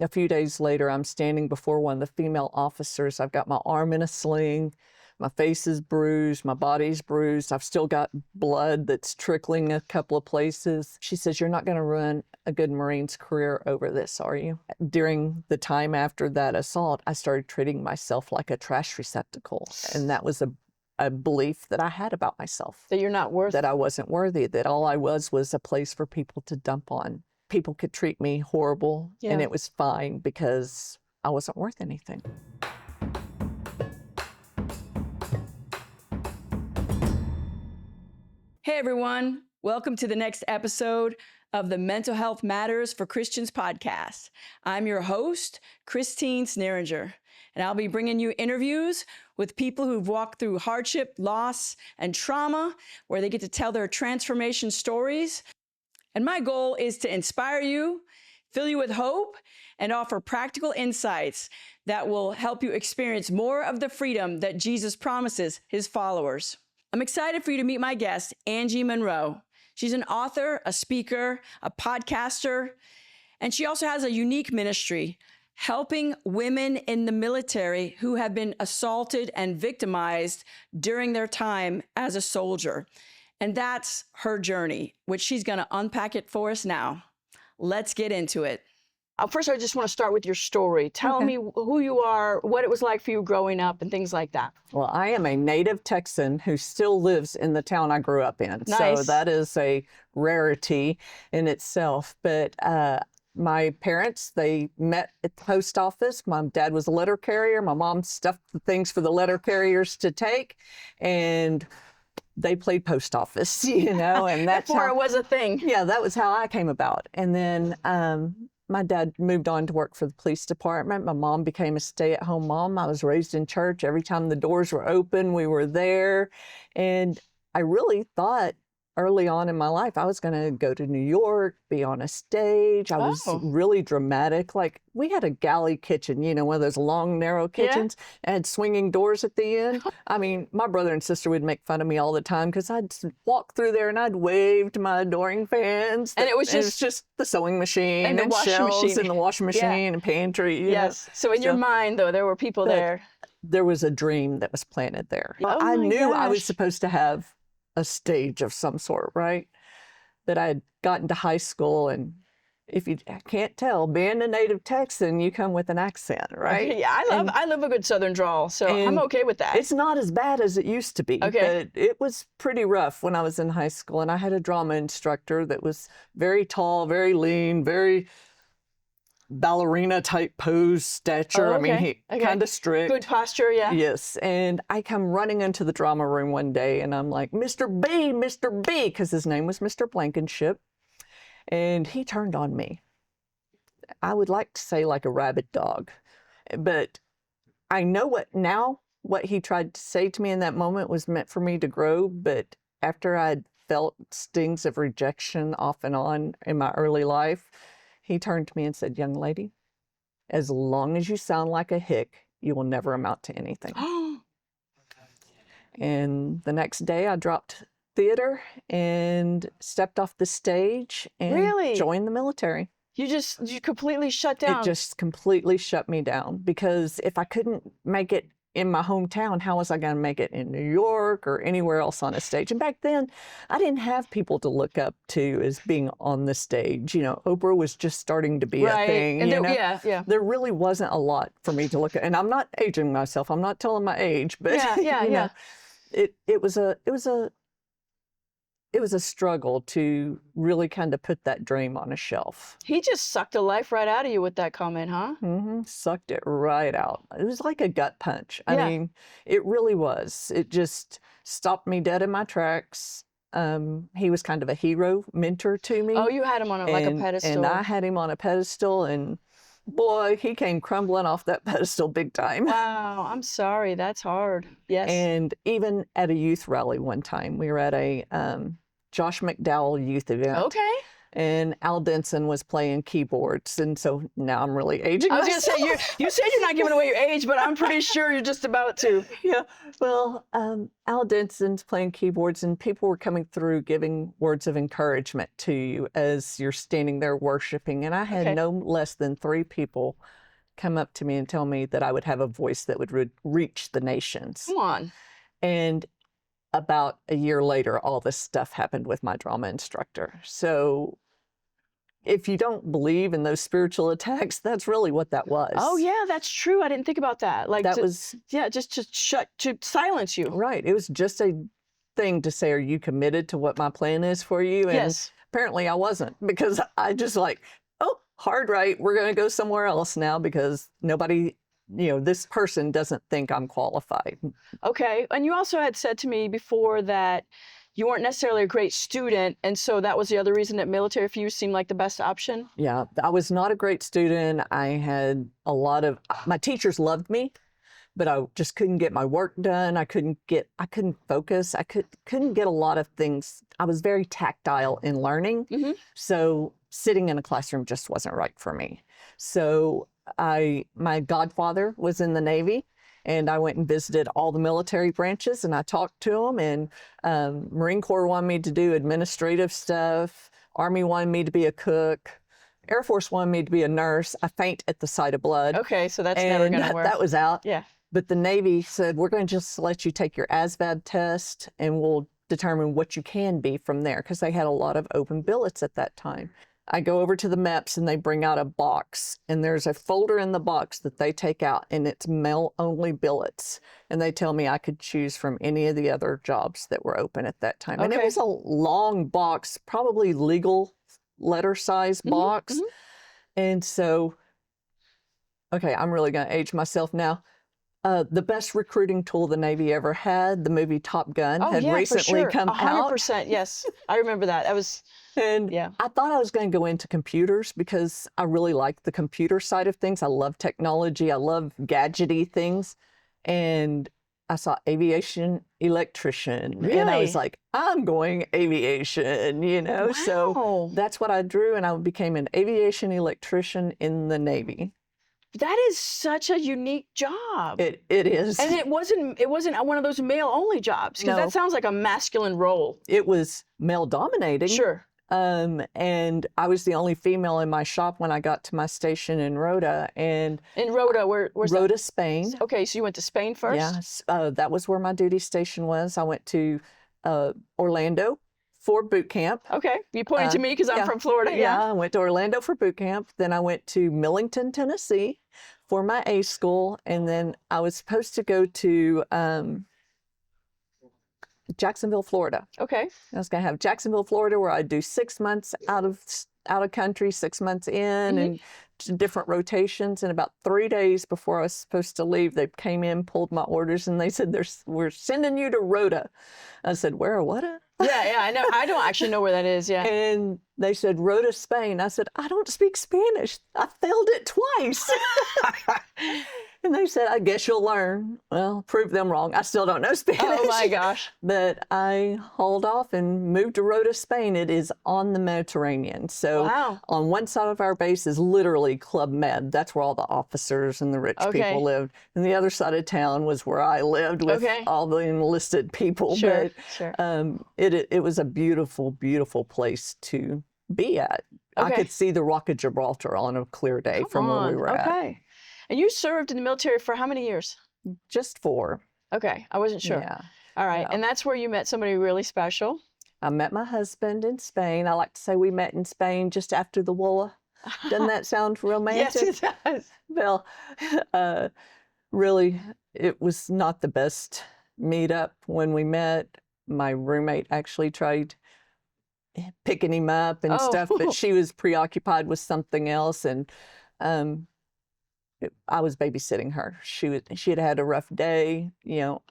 A few days later, I'm standing before one of the female officers. I've got my arm in a sling. My face is bruised. My body's bruised. I've still got blood that's trickling a couple of places. She says, "You're not going to ruin a good Marine's career over this, are you?" During the time after that assault, I started treating myself like a trash receptacle. And that was a belief that I had about myself. That you're not worth. That I wasn't worthy, that all I was a place for people to dump on. People could treat me horrible, and it was fine because I wasn't worth anything. Hey everyone, welcome to the next episode of the Mental Health Matters for Christians podcast. I'm your host, Christine Sneringer, and I'll be bringing you interviews with people who've walked through hardship, loss, and trauma, where they get to tell their transformation stories. And my goal is to inspire you, fill you with hope, and offer practical insights that will help you experience more of the freedom that Jesus promises his followers. I'm excited for you to meet my guest, Angie Monroe. She's an author, a speaker, a podcaster, and she also has a unique ministry, helping women in the military who have been assaulted and victimized during their time as a soldier. And that's her journey, which she's going to unpack it for us now. Let's get into it. First, I just want to start with your story. Tell me who you are, what it was like for you growing up, and things like that. Well, I am a native Texan who still lives in the town I grew up in. Nice. So that is a rarity in itself. But my parents, they met at the post office. My dad was a letter carrier. My mom stuffed the things for the letter carriers to take. And they played post office, you know, and that's before it was a thing. Yeah, that was how I came about. And then my dad moved on to work for the police department. My mom became a stay-at-home mom. I was raised in church. Every time the doors were open, we were there. And I really thought early on in my life, I was going to go to New York, be on a stage. I was really dramatic. Like, we had a galley kitchen, you know, one of those long, narrow kitchens, and had swinging doors at the end. I mean, my brother and sister would make fun of me all the time because I'd walk through there and I'd wave to my adoring fans. And it was just the sewing machine and the washing shelves machine. And the washing machine and pantry. Yes. So in your mind, though, there were people there. There was a dream that was planted there. Oh I knew gosh. I was supposed to have a stage of some sort, right? That I had gotten to high school, and if you can't tell, being a native Texan, you come with an accent, right? Yeah, I love a good Southern drawl, so I'm okay with that. It's not as bad as it used to be, but it was pretty rough when I was in high school, and I had a drama instructor that was very tall, very lean, very ballerina type pose, stature. I mean, he kind of strict. Good posture, yeah. Yes. And I come running into the drama room one day and I'm like, Mr. B, because his name was Mr. Blankenship. And he turned on me. I would like to say like a rabid dog, but I know what he tried to say to me in that moment was meant for me to grow. But after I'd felt stings of rejection off and on in my early life, he turned to me and said, "Young lady, as long as you sound like a hick, you will never amount to anything." And the next day I dropped theater and stepped off the stage and joined the military. You completely shut down. It just completely shut me down, because if I couldn't make it in my hometown, how was I going to make it in New York or anywhere else on a stage? And back then, I didn't have people to look up to as being on the stage. You know, Oprah was just starting to be a thing. And you know? There really wasn't a lot for me to look at. And I'm not aging myself. I'm not telling my age, but you know, it was a struggle to really kind of put that dream on a shelf. He just sucked the life right out of you with that comment, huh? Sucked it right out. It was like a gut punch. I mean, it really was. It just stopped me dead in my tracks. He was kind of a hero mentor to me. Oh, you had him on like a pedestal. And I had him on a pedestal, and boy, he came crumbling off that pedestal big time. Wow, I'm sorry. That's hard. Yes. And even at a youth rally one time, we were at a Josh McDowell youth event. Okay. and Al Denson was playing keyboards. And so now I'm really aging I was going to say, you said you're not giving away your age, but I'm pretty sure you're just about to. Yeah, well, Al Denson's playing keyboards, and people were coming through giving words of encouragement to you as you're standing there worshiping. And I had Okay. no less than 3 people come up to me and tell me that I would have a voice that would reach the nations. Come on. And about a year later, all this stuff happened with my drama instructor. So if you don't believe in those spiritual attacks, that's really what that was. Oh, yeah, that's true. I didn't think about that. Like, That was yeah, just to silence you. right. It was just a thing to say, are you committed to what my plan is for you? And Yes. apparently I wasn't, because I just like, oh, hard right, we're going to go somewhere else now because nobody, this person doesn't think I'm qualified. Okay. And you also had said to me before that you weren't necessarily a great student, and so that was the other reason that military for you seemed like the best option? Yeah, I was not a great student. I had my teachers loved me, but I just couldn't get my work done. I couldn't focus. I couldn't get a lot of things. I was very tactile in learning. Mm-hmm. So sitting in a classroom just wasn't right for me. So my godfather was in the Navy, and I went and visited all the military branches, and I talked to them, and Marine Corps wanted me to do administrative stuff. Army wanted me to be a cook. Air Force wanted me to be a nurse. I faint at the sight of blood. Okay, so that's never And going to work. that was out. Yeah. But the Navy said, we're going to just let you take your ASVAB test, and we'll determine what you can be from there, because they had a lot of open billets at that time. I go over to the MEPS, and they bring out a box, and there's a folder in the box that they take out, and it's male-only billets. And they tell me I could choose from any of the other jobs that were open at that time. And it Okay. was a long box, probably legal letter size box. mhm. And so, okay, I'm really going to age myself now. The best recruiting tool the Navy ever had, the movie Top Gun, Oh, had yeah, recently for sure. come out. 100%, yes. I remember that. That was, And yeah. I thought I was going to go into computers because I really like the computer side of things. I love technology. I love gadgety things. And I saw aviation electrician. And I was Really? like, I'm going aviation, So Wow. that's what I drew. And I became an aviation electrician in the Navy. That is such a unique job. It is. And it wasn't one of those male-only jobs, because No. that sounds like a masculine role. It was male dominating. Sure. And I was the only female in my shop when I got to my station in Rota. And In Rota, where's that? Rota, Spain. Okay, so you went to Spain first? Yes, that was where my duty station was. I went to Orlando for boot camp. Okay, you pointed to me because I'm yeah. from Florida. Yeah, I went to Orlando for boot camp. Then I went to Millington, Tennessee for my A school. And then I was supposed to go to Jacksonville, Florida. Okay. I was going to have Jacksonville, Florida, where I'd do 6 months out of country, 6 months in, and different rotations. And about 3 days before I was supposed to leave, they came in, pulled my orders, and they said, we're sending you to Rota. I said, where, what? Yeah, I know. I don't actually know where that is. Yeah. And they said, Rota, Spain. I said, I don't speak Spanish. I failed it twice. And they said, I guess you'll learn. Well, prove them wrong. I still don't know Spanish. Oh my gosh. But I hauled off and moved to Rota, Spain. It is on the Mediterranean. So Wow. on one side of our base is literally Club Med. That's where all the officers and the rich Okay. people lived. And the other side of town was where I lived with Okay. all the enlisted people. Sure, But sure. it was a beautiful, beautiful place to be at. I Okay. could see the Rock of Gibraltar on a clear day Come from where we on. were at. Okay. And you served in the military for how many years? Just 4. Okay, I wasn't sure. Yeah. All right, Yeah. and that's where you met somebody really special. I met my husband in Spain. I like to say we met in Spain just after the war. Doesn't that sound romantic? Yes, it does. Well, really, it was not the best meetup when we met. My roommate actually tried picking him up and Oh. stuff, but she was preoccupied with something else. And I was babysitting her. She had had a rough day.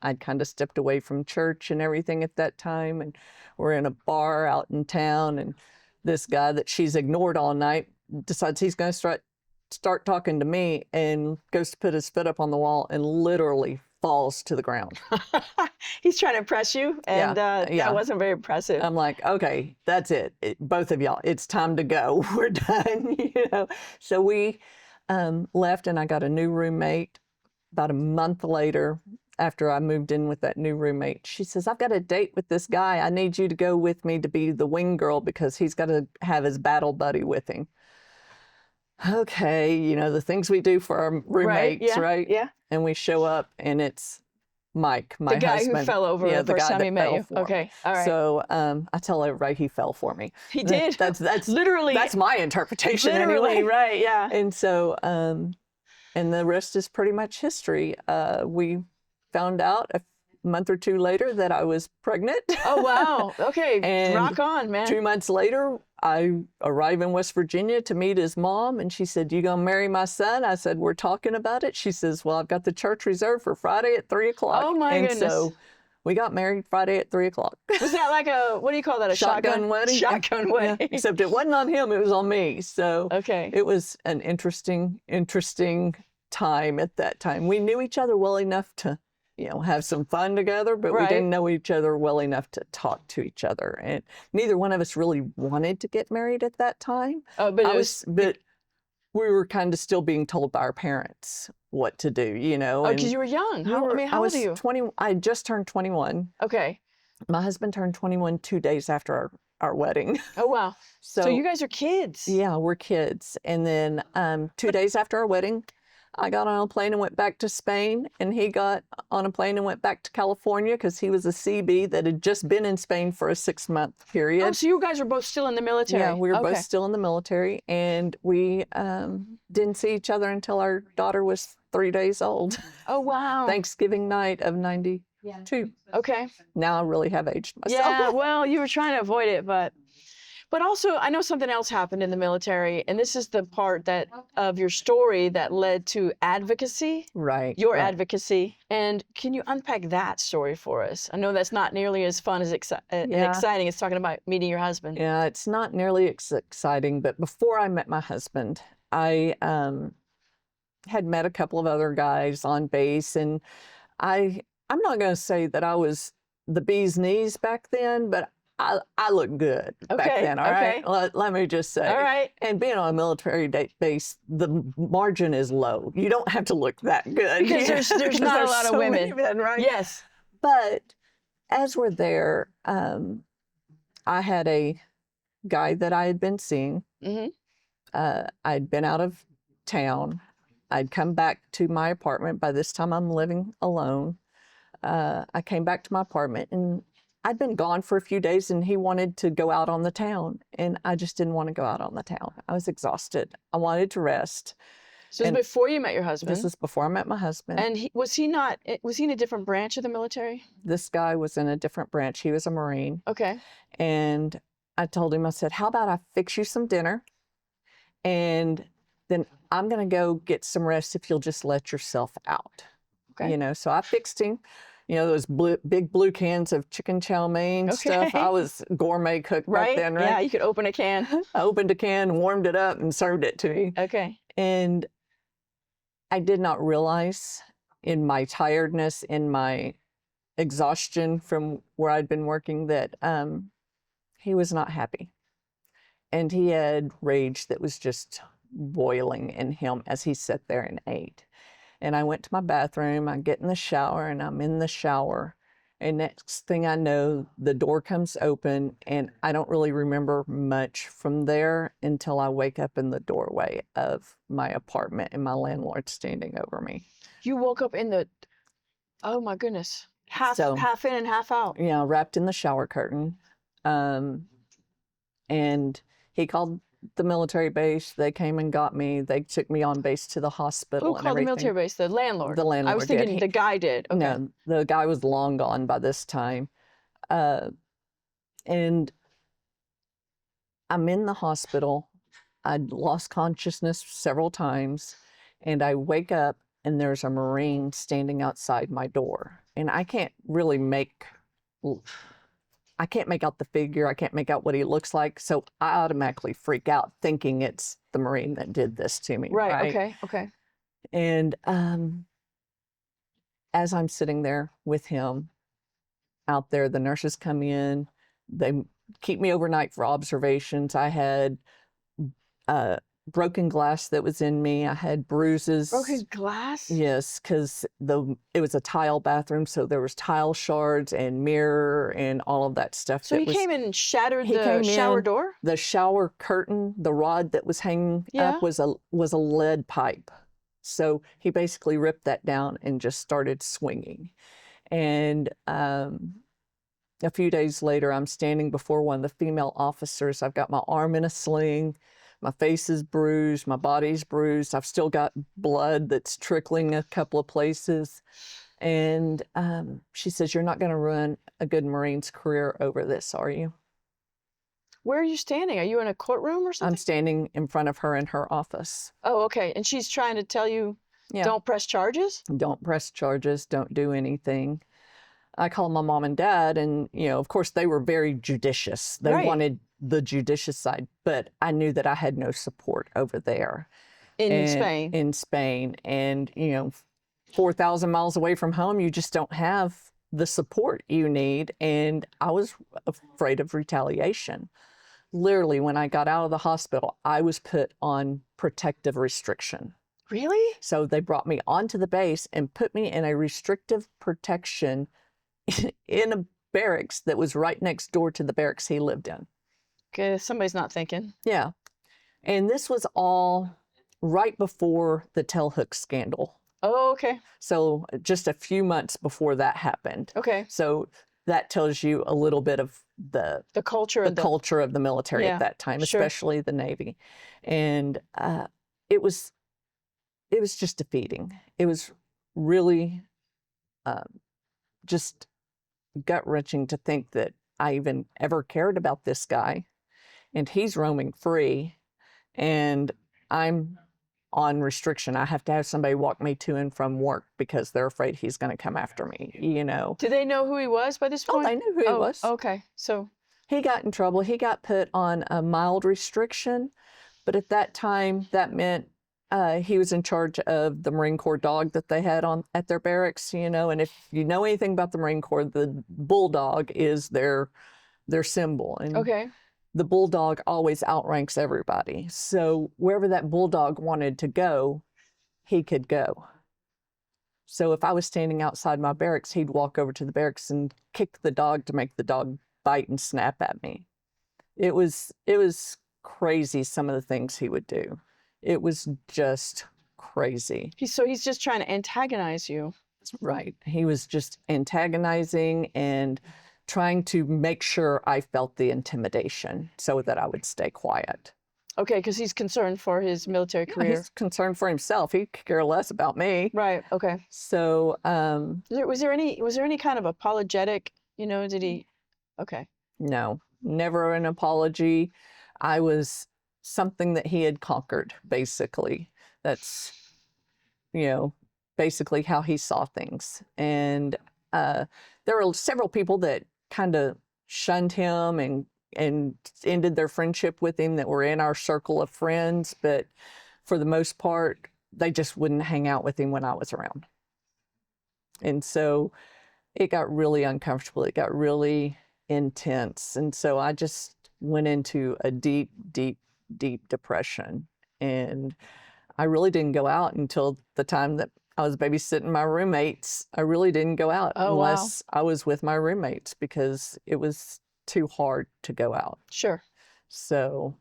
I'd kind of stepped away from church and everything at that time, and we're in a bar out in town, and this guy that she's ignored all night decides he's going to start talking to me, and goes to put his foot up on the wall and literally falls to the ground. He's trying to impress you, and yeah. that wasn't very impressive. I'm like, okay, that's it. Both of y'all, it's time to go. We're done, you know. So we left, and I got a new roommate about a month later. After I moved in with that new roommate, she says, I've got a date with this guy. I need you to go with me to be the wing girl because he's got to have his battle buddy with him. Okay, you know, the things we do for our roommates, right? Yeah. And we show up, and it's Mike, my The guy husband. who fell over the first time he met you. Okay, all right. So I tell everybody he fell for me. He did? That's literally. That's my interpretation Literally, anyway. right, yeah. And so, and the rest is pretty much history. We found out a month or two later that I was pregnant. Oh, wow. Okay, And rock on, man. 2 months later, I arrived in West Virginia to meet his mom, and she said, "You gonna marry my son?" I said, "We're talking about it." She says, "Well, I've got the church reserved for Friday at 3 o'clock." Oh, my goodness. And so we got married Friday at 3 o'clock. Was that like a, what do you call that, a Shotgun wedding? Shotgun wedding. Yeah, except it wasn't on him, it was on me. So Okay. it was an interesting time at that time. We knew each other well enough to, you know, have some fun together, but Right. we didn't know each other well enough to talk to each other. And neither one of us really wanted to get married at that time. Oh, but it was, But we were kind of still being told by our parents what to do, you know. oh, and because you were young. How I old was are you? 20. I had just turned 21. Okay. My husband turned 21 2 days after our wedding. Oh, wow. So you So guys are kids. yeah, we're kids. And then 2 days after our wedding, I got on a plane and went back to Spain, and he got on a plane and went back to California because he was a CB that had just been in Spain for a 6-month period. Oh, so you guys are both still in the military. Yeah, we were Okay. both still in the military, and we didn't see each other until our daughter was 3 days old. Oh, wow. Thanksgiving night of 92. Okay. Now I really have aged myself. Yeah, well, you were trying to avoid it, but also I know something else happened in the military, and this is the part that of your story that led to advocacy, Right. your right. advocacy. And can you unpack that story for us? I know that's not nearly as fun as and Yeah. exciting as talking about meeting your husband. Yeah, it's not nearly exciting, but before I met my husband, I had met a couple of other guys on base, and I'm not going to say that I was the bee's knees back then, but I looked good back Okay, then. All right, okay. let me just say. All right. And being on a military base, the margin is low. You don't have to look that good Because there's not a lot of so women. many men, right? Yes. But as we're there, I had a guy that I had been seeing. Hmm. I'd been out of town. I'd come back to my apartment. By this time, I'm living alone. I came back to my apartment, and I'd been gone for a few days, and he wanted to go out on the town, and I just didn't want to go out on the town. I was exhausted. I wanted to rest. So this And is before you met your husband. This was before I met my husband. And was he in a different branch of the military? This guy was in a different branch. He was a Marine. Okay. And I told him, I said, how about I fix you some dinner, and then I'm going to go get some rest if you'll just let yourself out. Okay. You know, so I fixed him, you know, those big blue cans of chicken chow mein stuff. Okay. I was gourmet cook back Right? then, right? Yeah, you could open a can. I opened a can, warmed it up, and served it to me. Okay. And I did not realize in my tiredness, in my exhaustion from where I'd been working, that he was not happy. And he had rage that was just boiling in him as he sat there and ate. And I went to my bathroom, I get in the shower, and I'm in the shower. And next thing I know, the door comes open, and I don't really remember much from there until I wake up in the doorway of my apartment and my landlord standing over me. You woke up in the, oh my goodness, half So- half in and half out. You know, wrapped in the shower curtain. And he called the military base. They came and got me. They took me on base to the hospital Who and called the everything. military base? The landlord. The landlord I was did. thinking the guy did. Okay. No, the guy was long gone by this time. And I'm in the hospital. I'd lost consciousness several times. And I wake up, and there's a Marine standing outside my door. And I can't really I can't make out the figure. I can't make out what he looks like. So I automatically freak out thinking it's the Marine that did this to me. Right. Okay. Okay. And as I'm sitting there with him out there, the nurses come in, they keep me overnight for observations. I had broken glass that was in me. I had bruises. Broken glass? Yes, because it was a tile bathroom, so there was tile shards and mirror and all of that stuff. So he came in and shattered he the came shower in, door? The shower curtain, the rod that was hanging Yeah. up was a lead pipe. So he basically ripped that down and just started swinging. And a few days later, I'm standing before one of the female officers. I've got my arm in a sling. My face is bruised. My body's bruised. I've still got blood that's trickling a couple of places. And she says, "You're not going to ruin a good Marine's career over this, are you?" Where are you standing? Are you in a courtroom or something? I'm standing in front of her in her office. Oh, okay. And she's trying to tell you, Yeah. don't press charges? Don't press charges. Don't do anything. I called my mom and dad, and, of course, they were very judicious. They Right. wanted the judicious side, but I knew that I had no support over there. In Spain? In Spain. And, 4,000 miles away from home, you just don't have the support you need. And I was afraid of retaliation. Literally, when I got out of the hospital, I was put on protective restriction. Really? So they brought me onto the base and put me in a restrictive protection in a barracks that was right next door to the barracks he lived in. Okay, somebody's not thinking. Yeah. And this was all right before the tail hook scandal. Oh, okay. So just a few months before that happened. Okay. So that tells you a little bit of the culture of culture of the military Yeah, at that time, sure. especially the Navy. And it was just defeating. It was really just gut-wrenching to think that I even ever cared about this guy, and he's roaming free, and I'm on restriction. I have to have somebody walk me to and from work because they're afraid he's going to come after me, Did they know who he was by this Oh, point? they knew who he was. Okay. So He got in trouble. He got put on a mild restriction, but at that time, that meant he was in charge of the Marine Corps dog that they had at their barracks, and if you know anything about the Marine Corps, the bulldog is their symbol. And okay. the bulldog always outranks everybody. So wherever that bulldog wanted to go, he could go. So if I was standing outside my barracks, he'd walk over to the barracks and kick the dog to make the dog bite and snap at me. It was crazy, some of the things he would do. It was just crazy. He's just trying to antagonize you. Right. He was just antagonizing and trying to make sure I felt the intimidation so that I would stay quiet. Okay, because he's concerned for his military career. He's concerned for himself. He could care less about me. Right. Okay. So, Was there any kind of apologetic? Did he? Okay. no, never an apology. I was something that he had conquered, basically. That's, basically how he saw things. And there were several people that kind of shunned him and ended their friendship with him that were in our circle of friends, but for the most part, they just wouldn't hang out with him when I was around. And so it got really uncomfortable. It got really intense. And so I just went into a deep, deep, deep depression. And I really didn't go out until the time that I was babysitting my roommates. I really didn't go out unless I was with my roommates because it was too hard to go out. Sure. So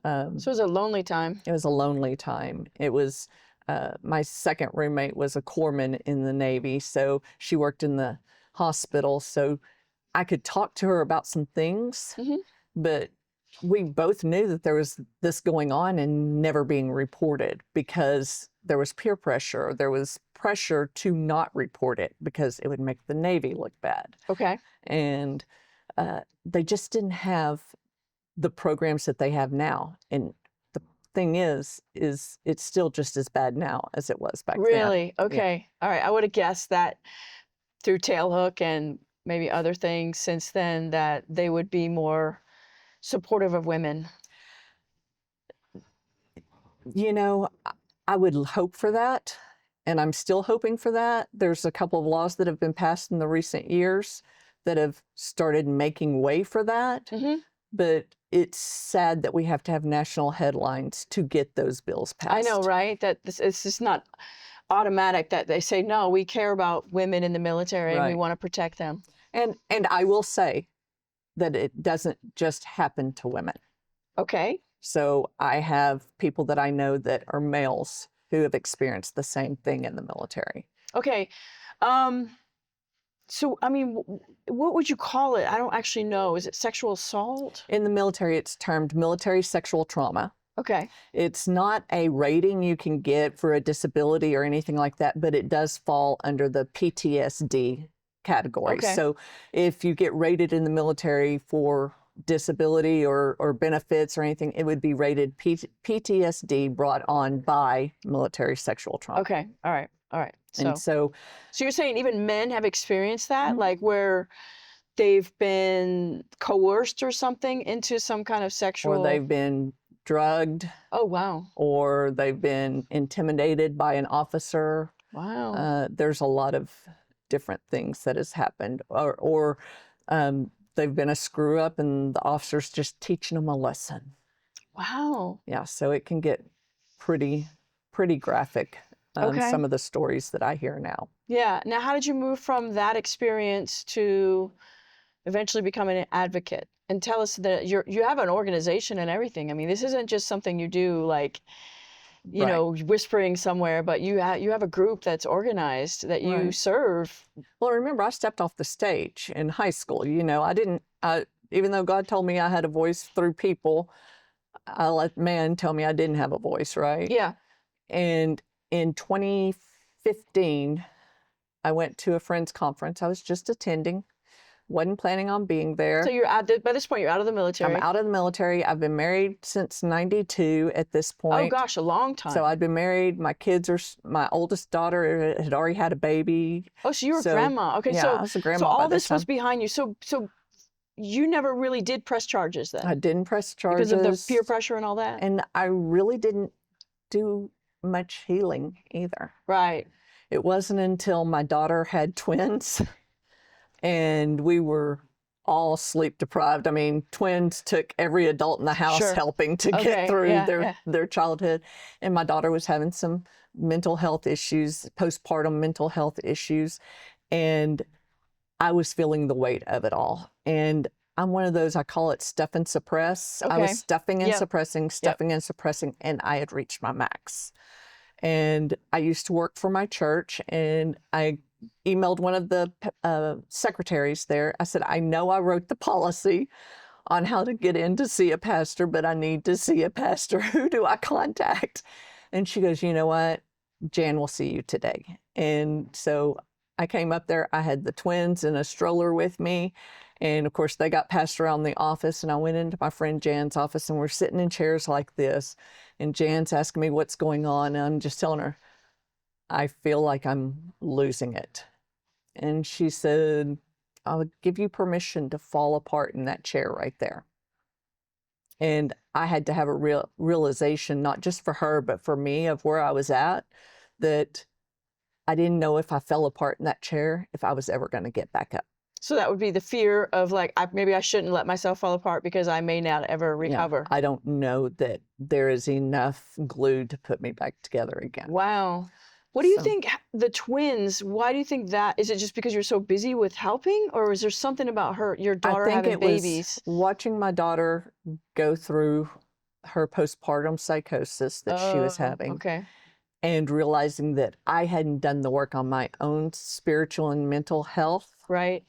it was a lonely time. It was a lonely time. It was, my second roommate was a corpsman in the Navy, so she worked in the hospital, so I could talk to her about some things, but we both knew that there was this going on and never being reported because there was peer pressure. There was pressure to not report it because it would make the Navy look bad. Okay. And they just didn't have the programs that they have now. And the thing is it's still just as bad now as it was back then. Really? Okay. Yeah. All right. I would have guessed that through Tailhook and maybe other things since then that they would be more supportive of women. I would hope for that. and I'm still hoping for that. There's a couple of laws that have been passed in the recent years that have started making way for that. Mm-hmm. But it's sad that we have to have national headlines to get those bills passed. I know, right? That it's just not automatic that they say, no, we care about women in the military and we Right. want to protect them. And I will say that it doesn't just happen to women. Okay. So I have people that I know that are males who have experienced the same thing in the military. Okay. So, I mean, what would you call it? I don't actually know. Is it sexual assault? In the military, it's termed military sexual trauma. Okay. It's not a rating you can get for a disability or anything like that, but it does fall under the PTSD category. Okay. So if you get rated in the military for disability or benefits or anything, it would be rated PTSD brought on by military sexual trauma. Okay. All right. All right. And so you're saying even men have experienced that, Mhm. like where they've been coerced or something into some kind of sexual. or they've been drugged, Oh, wow. or they've been intimidated by an officer. Wow. There's a lot of different things that has happened, or they've been a screw up and the officer's just teaching them a lesson. Wow. Yeah, so it can get pretty graphic. Okay. Some of the stories that I hear now. Yeah. Now, how did you move from that experience to eventually becoming an advocate? And tell us that you have an organization and everything. I mean, this isn't just something you do like, you Right. know, whispering somewhere, but you have a group that's organized that you Right. serve. Well, remember, I stepped off the stage in high school. You know, even though God told me I had a voice through people, I let man tell me I didn't have a voice, right? Yeah. And in 2015, I went to a friend's conference. I was just attending, wasn't planning on being there. So by this point, you're out of the military. I'm out of the military. I've been married since 92 at this point. Oh gosh, a long time. So I'd been married. My oldest daughter had already had a baby. Oh, so you were So, grandma. Okay, yeah, so I was a grandma so by all this this was time. behind you. So you never really did press charges then I didn't press charges. because of the peer pressure and all that. And I really didn't do much healing either. Right. It wasn't until my daughter had twins and we were all sleep deprived. I mean, twins took every adult in the house Sure. helping to Okay, get through yeah. their childhood. And my daughter was having some mental health issues, postpartum mental health issues. And I was feeling the weight of it all. And I'm one of those, I call it stuff and suppress. I Okay. was stuffing and Yep. stuffing and suppressing, and I had reached my max. And I used to work for my church, and I emailed one of the secretaries there. I said, I know I wrote the policy on how to get in to see a pastor, but I need to see a pastor. Who do I contact? And she goes, you know what? Jan will see you today. And so I came up there. I had the twins in a stroller with me. And of course, they got passed around the office. And I went into my friend Jan's office, and we're sitting in chairs like this. And Jan's asking me what's going on. And I'm just telling her, I feel like I'm losing it. And she said, I'll give you permission to fall apart in that chair right there. And I had to have a realization, not just for her, but for me, of where I was at, that I didn't know if I fell apart in that chair, if I was ever going to get back up. So that would be the fear of like, maybe I shouldn't let myself fall apart because I may not ever recover. Yeah, I don't know that there is enough glue to put me back together again. Wow. What do you So- think the twins, why do you think that? Is it just because you're so busy with helping, or is there something about your daughter I think having it babies? was watching my daughter go through her postpartum psychosis that she was Oh, having, okay. and realizing that I hadn't done the work on my own spiritual and mental health. Right.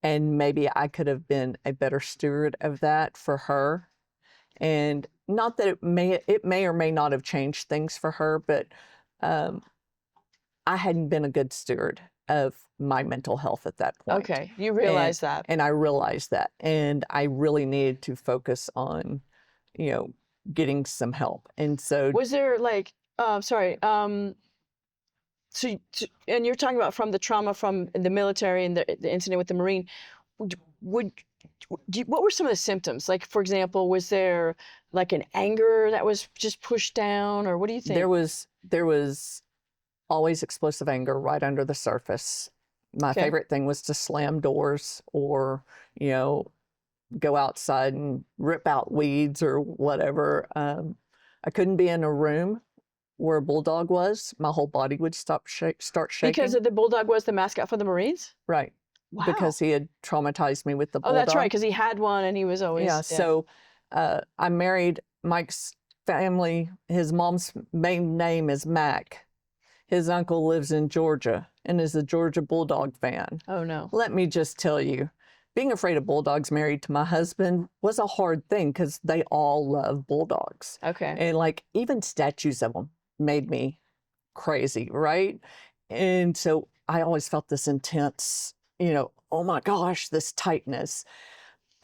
And maybe I could have been a better steward of that for her. And not that it may or may not have changed things for her, but I hadn't been a good steward of my mental health at that point. Okay. You realize that. And I realized that. And I really needed to focus on, getting some help. And so Was there like, sorry, and you're talking about from the trauma from the military and the incident with the Marine, what were some of the symptoms? Like, for example, was there like an anger that was just pushed down, or what do you think? there was always explosive anger right under the surface. My favorite thing was to slam doors or, you know, go outside and rip out weeds or whatever. I couldn't be in a room where a bulldog was. My whole body would start shaking. Because the bulldog was the mascot for the Marines? Right. Wow. Because he had traumatized me with the Oh, bulldog. that's right, because he had one and he was always... Yeah, so I married Mike's family. His mom's main name is Mac. His uncle lives in Georgia and is a Georgia Bulldog fan. Oh, no. Let me just tell you, being afraid of bulldogs married to my husband was a hard thing because they all love bulldogs. Okay. And like even statues of them made me crazy, right? And so I always felt this intense, you know, oh my gosh, this tightness.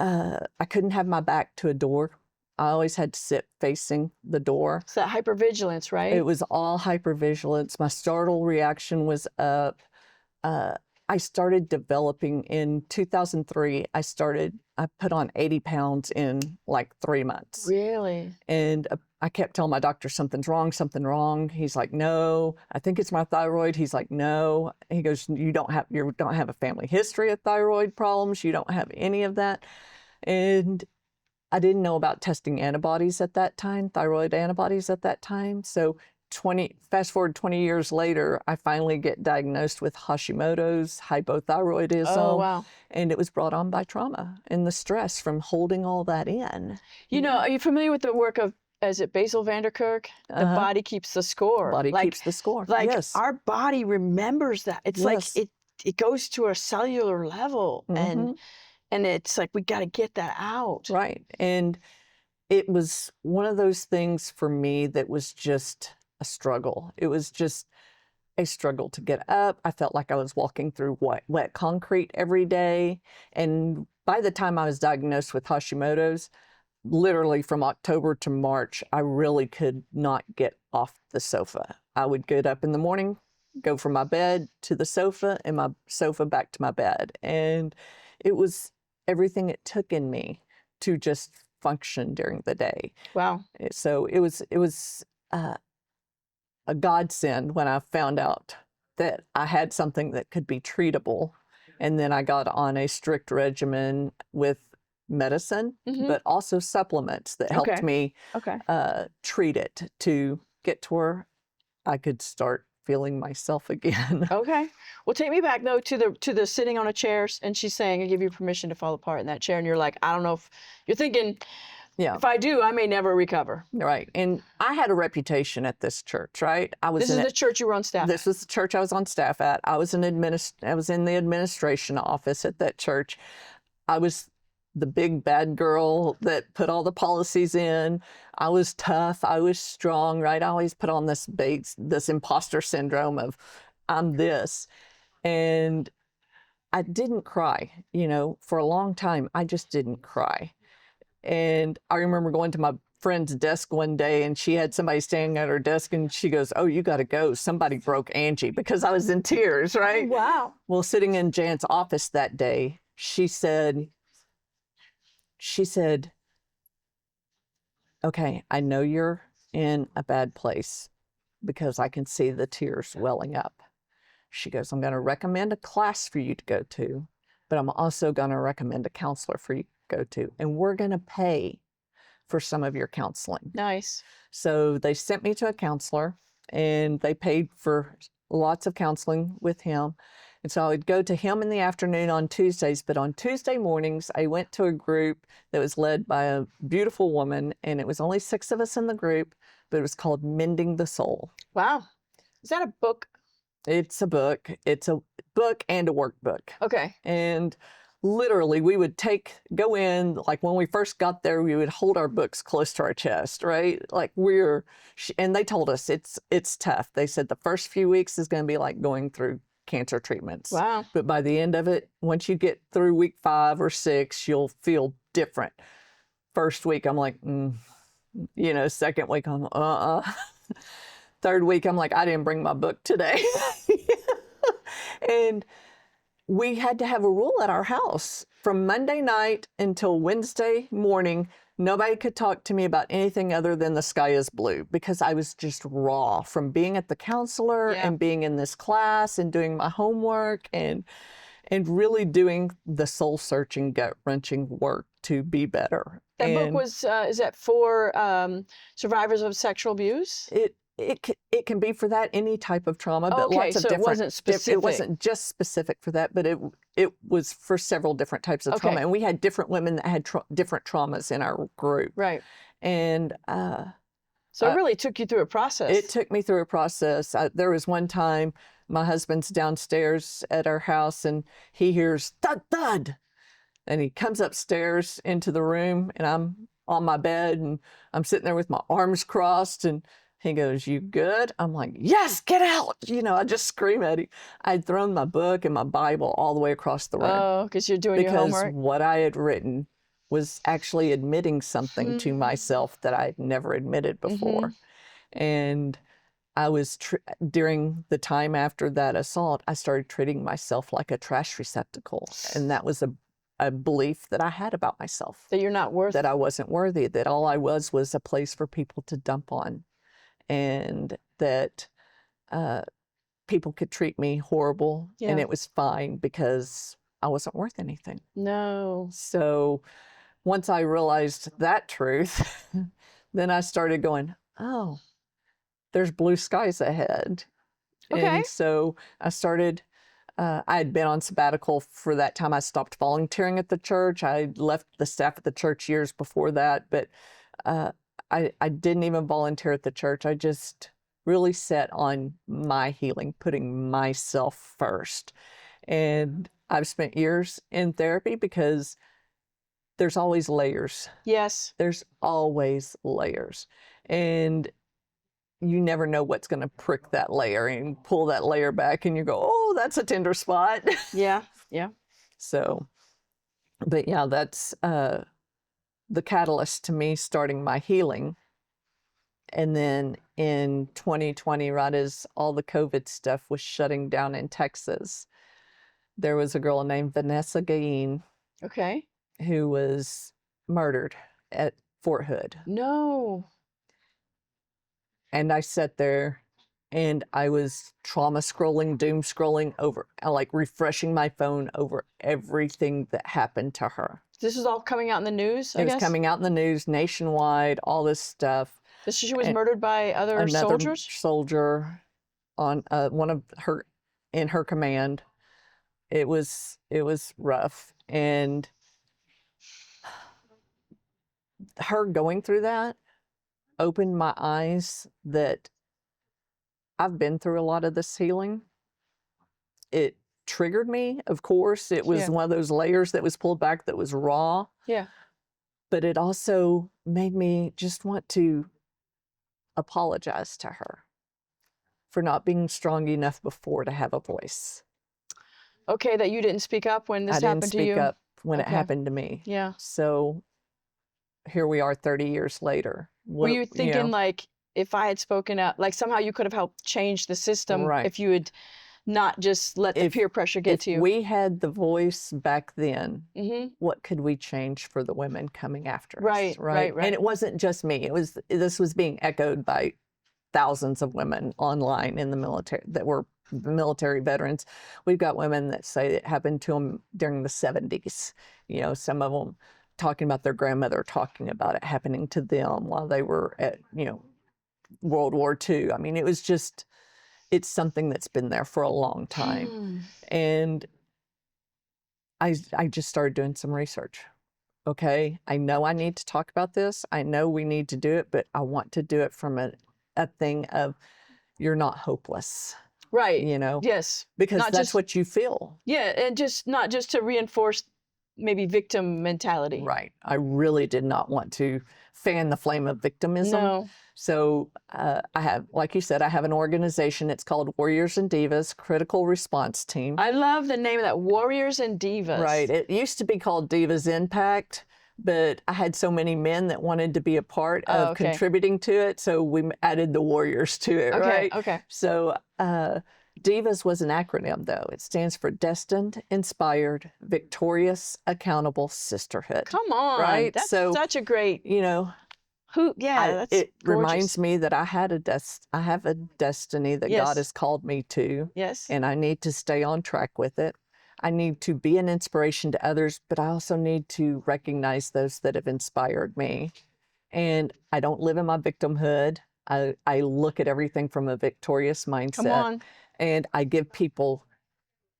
I couldn't have my back to a door. I always had to sit facing the door. It's that hypervigilance, right? It was all hypervigilance. My startle reaction was up. I started developing in 2003. I put on 80 pounds in like 3 months. Really? And I kept telling my doctor, something's wrong, something wrong. He's like, no, I think it's my thyroid. He's like, no. He goes, you don't have a family history of thyroid problems. You don't have any of that. And I didn't know about testing antibodies at that time, thyroid antibodies at that time. So fast forward 20 years later, I finally get diagnosed with Hashimoto's, hypothyroidism. Oh, wow. And it was brought on by trauma and the stress from holding all that in. You know, are you familiar with the work of, is it Basil Vanderkerk? The body keeps the score. Body keeps the score. Like yes. our body remembers that. It's like it goes to a cellular level, and it's like we got to get that out. Right. And it was one of those things for me that was just a struggle. It was just a struggle to get up. I felt like I was walking through wet concrete every day. And by the time I was diagnosed with Hashimoto's, literally from October to March, I really could not get off the sofa. I would get up in the morning, go from my bed to the sofa, and my sofa back to my bed. And it was everything it took in me to just function during the day. Wow. So it was a godsend when I found out that I had something that could be treatable. And then I got on a strict regimen with medicine, but also supplements that helped me treat it to get to where I could start feeling myself again. Okay. Well, take me back though to the sitting on a chair and she's saying, I give you permission to fall apart in that chair. And you're like, I don't know if you're thinking, if I do, I may never recover. Right. And I had a reputation at this church, right? This is the church you were on staff at. This was the church I was on staff at. I was in the administration office at that church. I was the big bad girl that put all the policies in. I was tough. I was strong, right? I always put on this imposter syndrome of I'm this. And I didn't cry, for a long time. I just didn't cry. And I remember going to my friend's desk one day and she had somebody standing at her desk and she goes, oh, you got to go. Somebody broke Angie, because I was in tears, right? Oh, wow. Well, sitting in Jan's office that day, she said, okay, I know you're in a bad place because I can see the tears welling up. She goes, I'm going to recommend a class for you to go to, but I'm also going to recommend a counselor for you to go to, and we're going to pay for some of your counseling. Nice. So they sent me to a counselor and they paid for lots of counseling with him. And so I would go to him in the afternoon on Tuesdays, but on Tuesday mornings, I went to a group that was led by a beautiful woman, and it was only 6 of us in the group, but it was called Mending the Soul. Wow. Is that a book? It's a book. It's a book and a workbook. Okay. And literally we would go in, like when we first got there, we would hold our books close to our chest, right? Like and they told us it's tough. They said the first few weeks is going to be like going through cancer treatments. Wow. But by the end of it, once you get through week 5 or 6, you'll feel different. First week, I'm like, second week, I'm Third week, I'm like, I didn't bring my book today. And we had to have a rule at our house from Monday night until Wednesday morning. Nobody could talk to me about anything other than the sky is blue because I was just raw from being at the counselor Yeah. and being in this class and doing my homework and really doing the soul searching, gut wrenching work to be better. That book And was, is that for survivors of sexual abuse? it can be for that, any type of trauma, but Okay, lots of so it different. wasn't specific. It wasn't just specific for that, but it was for several different types of trauma, Okay. and we had different women that had different traumas in our group, Right. and So it really took you through a process. it took me through a process. There was one time my husband's downstairs at our house, and he hears thud thud, and he comes upstairs into the room, and I'm on my bed, and I'm sitting there with my arms crossed, and he goes, "You good?" I'm like, "Yes, get out!" I just scream at him. I'd thrown my book and my Bible all the way across the room Oh, because you're doing your because homework. what I had written was actually admitting something to myself that I'd never admitted before. And I was, during the time after that assault, I started treating myself like a trash receptacle. And that was a belief that I had about myself, That you're not worth. that I wasn't worthy, that all I was a place for people to dump on, and that people could treat me horrible Yeah. and it was fine because I wasn't worth anything. No. So once I realized that truth, then I started going, oh, there's blue skies ahead. Okay. And so I started, I had been on sabbatical for that time. I stopped volunteering at the church. I left the staff at the church years before that, but I didn't even volunteer at the church. I just really set on my healing, putting myself first. And I've spent years in therapy because there's always layers. Yes. There's always layers. And you never know what's going to prick that layer and pull that layer back and you go, oh, that's a tender spot. Yeah. Yeah. So, but yeah, that's the catalyst to me starting my healing. And then in 2020, right as all the COVID stuff was shutting down in Texas, there was a girl named Vanessa Gain Okay. who was murdered at Fort Hood. No. And I sat there and I was trauma scrolling, doom scrolling over, like refreshing my phone over everything that happened to her. This is all coming out in the news, I It was guess? coming out in the news nationwide, all this stuff. She was and murdered by other Another soldiers? soldier on one of her, in her command. It was rough. And her going through that opened my eyes that I've been through a lot of this healing. It triggered me, of course. It was Yeah. one of those layers that was pulled back that was raw. Yeah. But it also made me just want to apologize to her for not being strong enough before to have a voice. Okay, that you didn't speak up when this I didn't happened to you? speak up when it Okay. happened to me. Yeah. So here we are 30 years later. Were you thinking like, if I had spoken up, like somehow you could have helped change the system Right. if you had not just let the If- peer pressure get to you? If we had the voice back then, Mm-hmm. what could we change for the women coming after us? Right. And it wasn't just me. This was being echoed by thousands of women online in the military that were military veterans. We've got women that say it happened to them during the 70s. Some of them talking about their grandmother talking about it happening to them while they were at, World War II. I mean, it's something that's been there for a long time. And I just started doing some research. Okay, I know I need to talk about this. I know we need to do it, but I want to do it from a thing of you're not hopeless. Right. Yes. Yes. Because Not that's just- what you feel. Yeah, and just not just to reinforce maybe victim mentality. Right. I really did not want to fan the flame of victimism. No. So I have, like you said, I have an organization. It's called Warriors and Divas Critical Response Team. I love the name of that, Warriors and Divas. Right. It used to be called Divas Impact, but I had so many men that wanted to be a part of contributing to it. So we added the Warriors to it, Okay. right? Okay. So, DIVAS was an acronym, though. It stands for Destined, Inspired, Victorious, Accountable Sisterhood. Come on. Right? That's So, such a great, you know, that's it gorgeous. reminds me that I have a destiny that Yes. God has called me to, Yes. and I need to stay on track with it. I need to be an inspiration to others, but I also need to recognize those that have inspired me. And I don't live in my victimhood. I look at everything from a victorious mindset. Come on. And I give people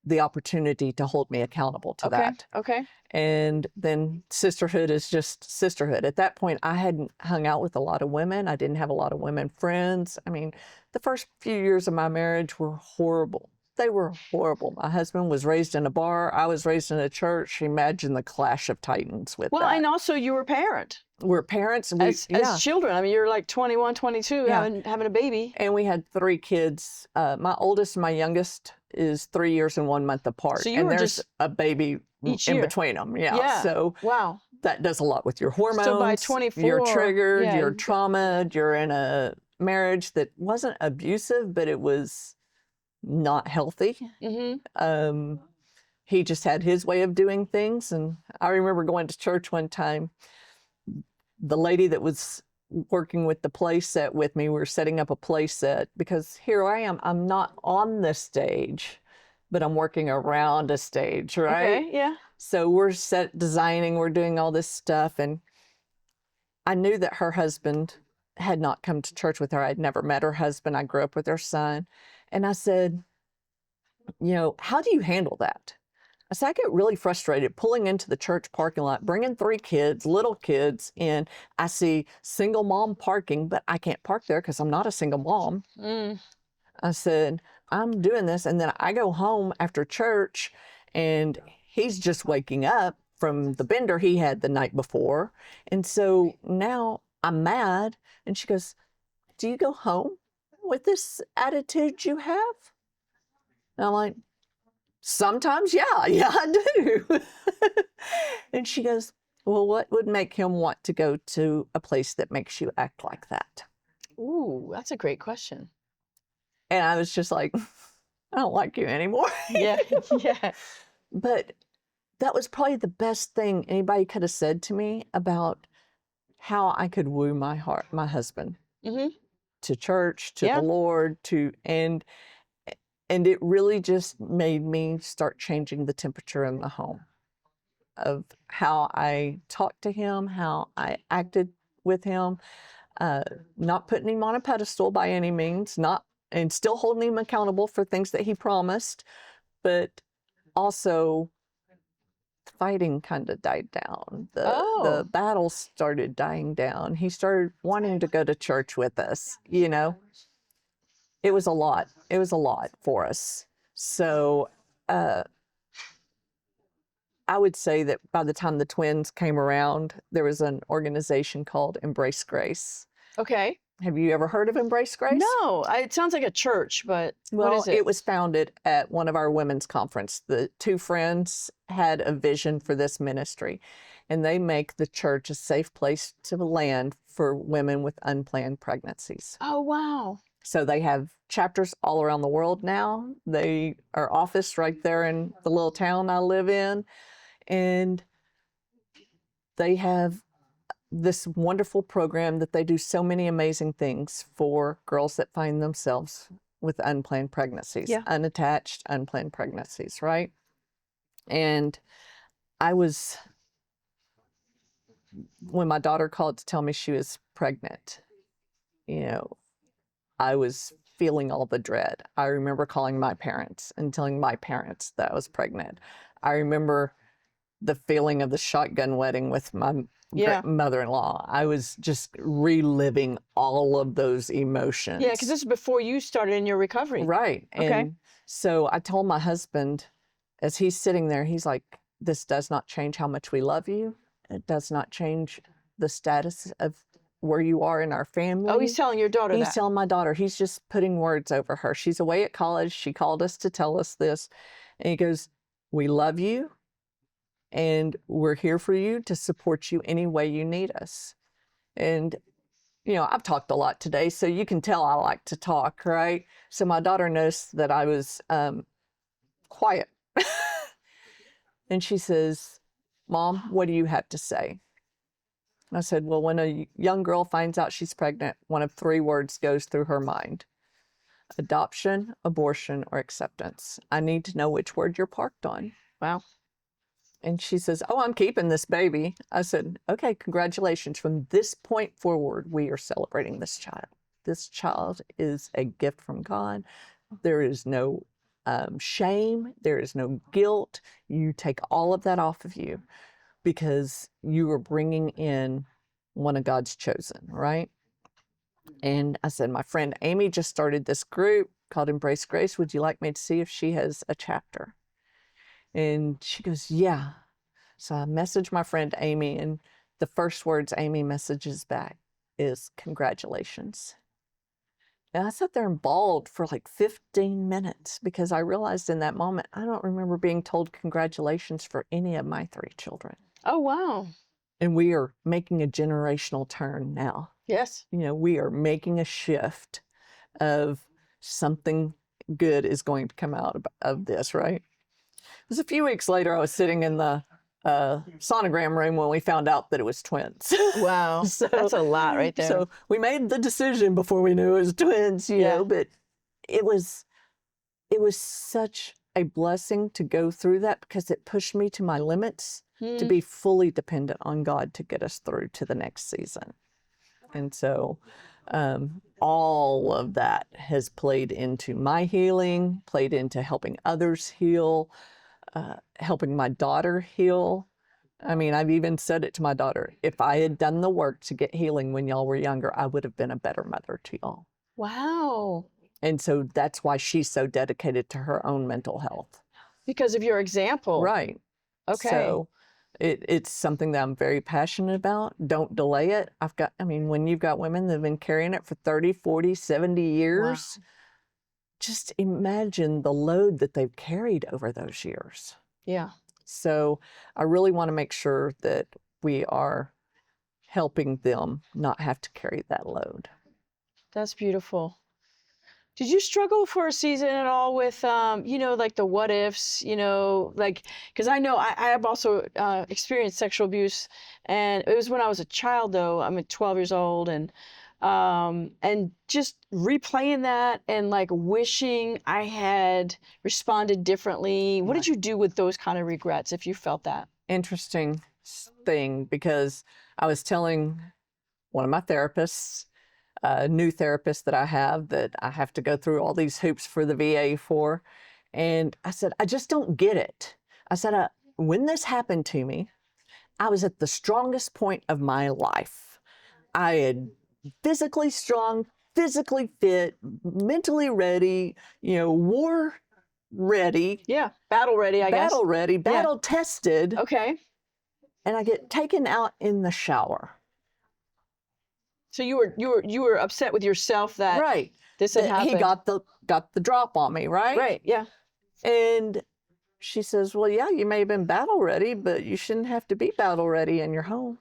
the opportunity to hold me accountable to Okay. that. Okay. And then sisterhood is just sisterhood. At that point, I hadn't hung out with a lot of women. I didn't have a lot of women friends. I mean, the first few years of my marriage were horrible. They were horrible. My husband was raised in a bar. I was raised in a church. Imagine the clash of titans with Well, that. and also you were a parent. We're parents. And As children. I mean, you're like 21, 22, Yeah. having a baby. And we had 3 kids. My oldest and my youngest is 3 years and 1 month apart. So you and were there's just a baby each in year. between them. Yeah. Yeah. So Wow. that does a lot with your hormones. So by 24, you're triggered, yeah, you're you've traumatized, you're in a marriage that wasn't abusive, but it was not healthy. Mm-hmm. He just had his way of doing things. And I remember going to church one time. The lady that was working with the play set with me, we were setting up a play set because here I am. I'm not on the stage, but I'm working around a stage, right? Okay. Yeah. So we're designing, we're doing all this stuff. And I knew that her husband had not come to church with her. I'd never met her husband. I grew up with her son. And I said, how do you handle that? I said, I get really frustrated pulling into the church parking lot, bringing 3 kids, little kids in. I see single mom parking, but I can't park there because I'm not a single mom. Mm. I said, I'm doing this. And then I go home after church and he's just waking up from the bender he had the night before. And so now I'm mad. And she goes, do you go home with this attitude you have? And I'm like, sometimes, yeah, I do. And she goes, well, what would make him want to go to a place that makes you act like that? Ooh, that's a great question. And I was just like, I don't like you anymore. Yeah. Yeah. But that was probably the best thing anybody could have said to me about how I could woo my husband Mm-hmm. to church, to Yeah. the Lord, and it really just made me start changing the temperature in the home of how I talked to him, how I acted with him, not putting him on a pedestal by any means, and still holding him accountable for things that he promised, but also fighting kind of died down. The battle started dying down. He started wanting to go to church with us, It was a lot. It was a lot for us. So I would say that by the time the twins came around, there was an organization called Embrace Grace. Okay. Have you ever heard of Embrace Grace? No, it sounds like a church, but Well, what is it? it was founded at one of our women's conference. The 2 friends had a vision for this ministry, and they make the church a safe place to land for women with unplanned pregnancies. Oh, wow. So they have chapters all around the world now. They are office right there in the little town I live in. And they have this wonderful program that they do so many amazing things for girls that find themselves with unplanned pregnancies, Yeah. unattached, unplanned pregnancies, right? And when my daughter called to tell me she was pregnant, I was feeling all the dread. I remember calling my parents and telling my parents that I was pregnant. I remember the feeling of the shotgun wedding with my mother-in-law. I was just reliving all of those emotions. Yeah, because this is before you started in your recovery. Right. Okay. And so I told my husband, as he's sitting there, he's like, this does not change how much we love you. It does not change the status of where you are in our family. Oh, he's telling your daughter that. He's telling my daughter. He's just putting words over her. She's away at college. She called us to tell us this. And he goes, we love you. And we're here for you to support you any way you need us. And, I've talked a lot today, so you can tell I like to talk, right? So my daughter noticed that I was quiet. And she says, Mom, what do you have to say? I said, well, when a young girl finds out she's pregnant, one of three words goes through her mind: adoption, abortion, or acceptance. I need to know which word you're parked on. Wow. And she says, oh, I'm keeping this baby. I said, okay, congratulations. From this point forward, we are celebrating this child. This child is a gift from God. There is no shame. There is no guilt. You take all of that off of you because you are bringing in one of God's chosen, right? And I said, my friend Amy just started this group called Embrace Grace. Would you like me to see if she has a chapter? And she goes, yeah. So I messaged my friend Amy, and the first words Amy messages back is congratulations. And I sat there and bawled for like 15 minutes because I realized in that moment, I don't remember being told congratulations for any of my three children. Oh, wow. And we are making a generational turn now. Yes. We are making a shift of something good is going to come out of this, right? It was a few weeks later, I was sitting in the sonogram room when we found out that it was twins. Wow. So, that's a lot right there. So we made the decision before we knew it was twins, you know, but it was such a blessing to go through that because it pushed me to my limits to be fully dependent on God to get us through to the next season. And so all of that has played into my healing, played into helping others heal, helping my daughter heal. I mean, I've even said it to my daughter. If I had done the work to get healing when y'all were younger, I would have been a better mother to y'all. Wow. And so that's why she's so dedicated to her own mental health. Because of your example. Right. Okay. So it's something that I'm very passionate about. Don't delay it. When you've got women that have been carrying it for 30, 40, 70 years, just imagine the load that they've carried over those years. Yeah. So I really want to make sure that we are helping them not have to carry that load. That's beautiful. Did you struggle for a season at all with, like the what ifs, because I know I have also experienced sexual abuse, and it was when I was a child, though. I'm at 12 years old, and just replaying that and like wishing I had responded differently. What did you do with those kind of regrets if you felt that? Interesting thing, because I was telling one of my therapists, a new therapist that I have to go through all these hoops for the VA for. And I said, I just don't get it. I said, when this happened to me, I was at the strongest point of my life. I had physically strong, physically fit, mentally ready, war ready. Yeah, battle ready, I guess. Battle ready, battle tested. Okay. And I get taken out in the shower. So you were upset with yourself that right. this had happened. He got the drop on me, right? Right, yeah. And she says, well, yeah, you may have been battle ready, but you shouldn't have to be battle ready in your home.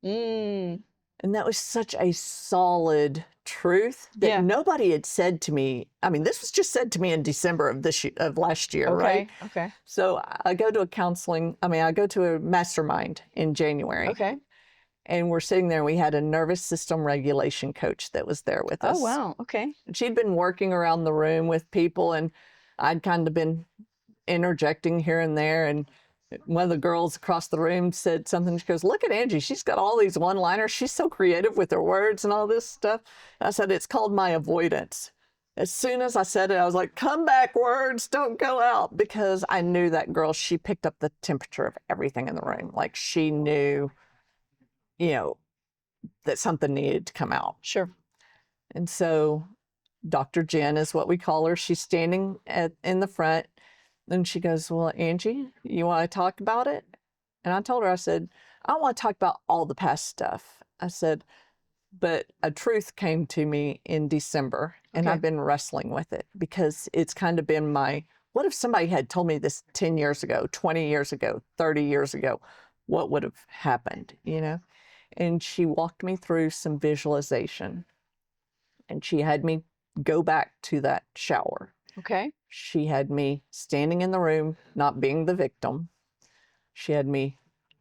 Mm. And that was such a solid truth that nobody had said to me. I mean, this was just said to me in December of last year, right? Okay. So I go to a mastermind in January. Okay. And we're sitting there, and we had a nervous system regulation coach that was there with us. Oh, wow. Okay. And she'd been working around the room with people, and I'd kind of been interjecting here and there. And one of the girls across the room said something. She goes, look at Angie. She's got all these one-liners. She's so creative with her words and all this stuff. I said, it's called my avoidance. As soon as I said it, I was like, come back, words, don't go out. Because I knew that girl, she picked up the temperature of everything in the room. Like, she knew, that something needed to come out. Sure. And so Dr. Jen is what we call her. She's standing in the front, and she goes, well, Angie, you want to talk about it? And I told her, I said, I don't want to talk about all the past stuff. I said, but a truth came to me in December, and I've been wrestling with it because it's kind of been what if somebody had told me this 10 years ago, 20 years ago, 30 years ago? What would have happened, and she walked me through some visualization. And she had me go back to that shower. Okay. She had me standing in the room, not being the victim. She had me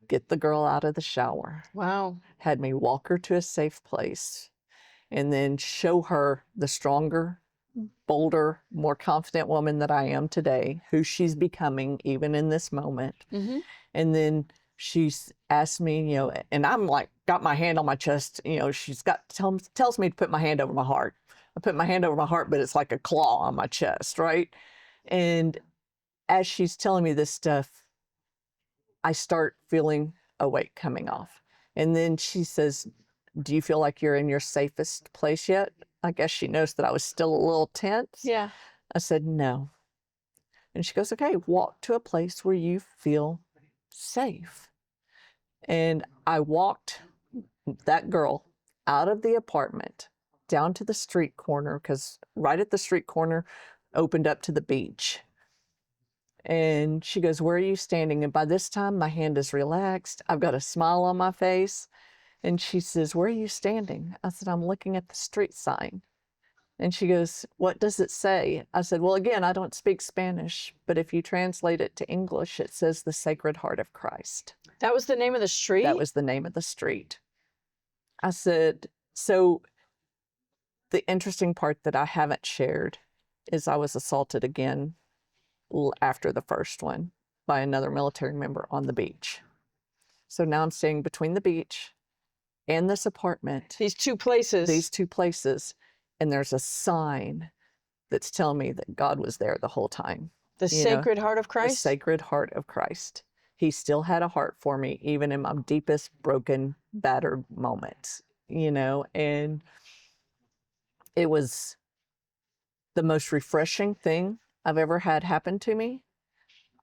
get the girl out of the shower, Wow. had me walk her to a safe place, and then show her the stronger, bolder, more confident woman that I am today, who she's becoming even in this moment. Mm-hmm. And then she's asked me, you know, and I'm like, got my hand on my chest, you know, she's got, tells me to put my hand over my heart. I put my hand over my heart, but it's like a claw on my chest, right? And as she's telling me this stuff, I start feeling a weight coming off. And then she says, do you feel like you're in your safest place yet? I guess she knows that I was still a little tense. Yeah. I said, no. And she goes, okay, walk to a place where you feel safe. And I walked that girl out of the apartment down to the street corner, because right at the street corner opened up to the beach. And she goes, where are you standing? And by this time, my hand is relaxed. I've got a smile on my face. And she says, where are you standing? I said, I'm looking at the street sign. And she goes, what does it say? I said, well, again, I don't speak Spanish, but if you translate it to English, it says the Sacred Heart of Christ. That was the name of the street? That was the name of the street. I said, so the interesting part that I haven't shared is I was assaulted again after the first one by another military member on the beach. So now I'm staying between the beach and this apartment. These two places. These two places. And there's a sign that's telling me that God was there the whole time. The Sacred Heart of Christ? The Sacred Heart of Christ. He still had a heart for me, even in my deepest, broken, battered moments, you know, and it was the most refreshing thing I've ever had happen to me.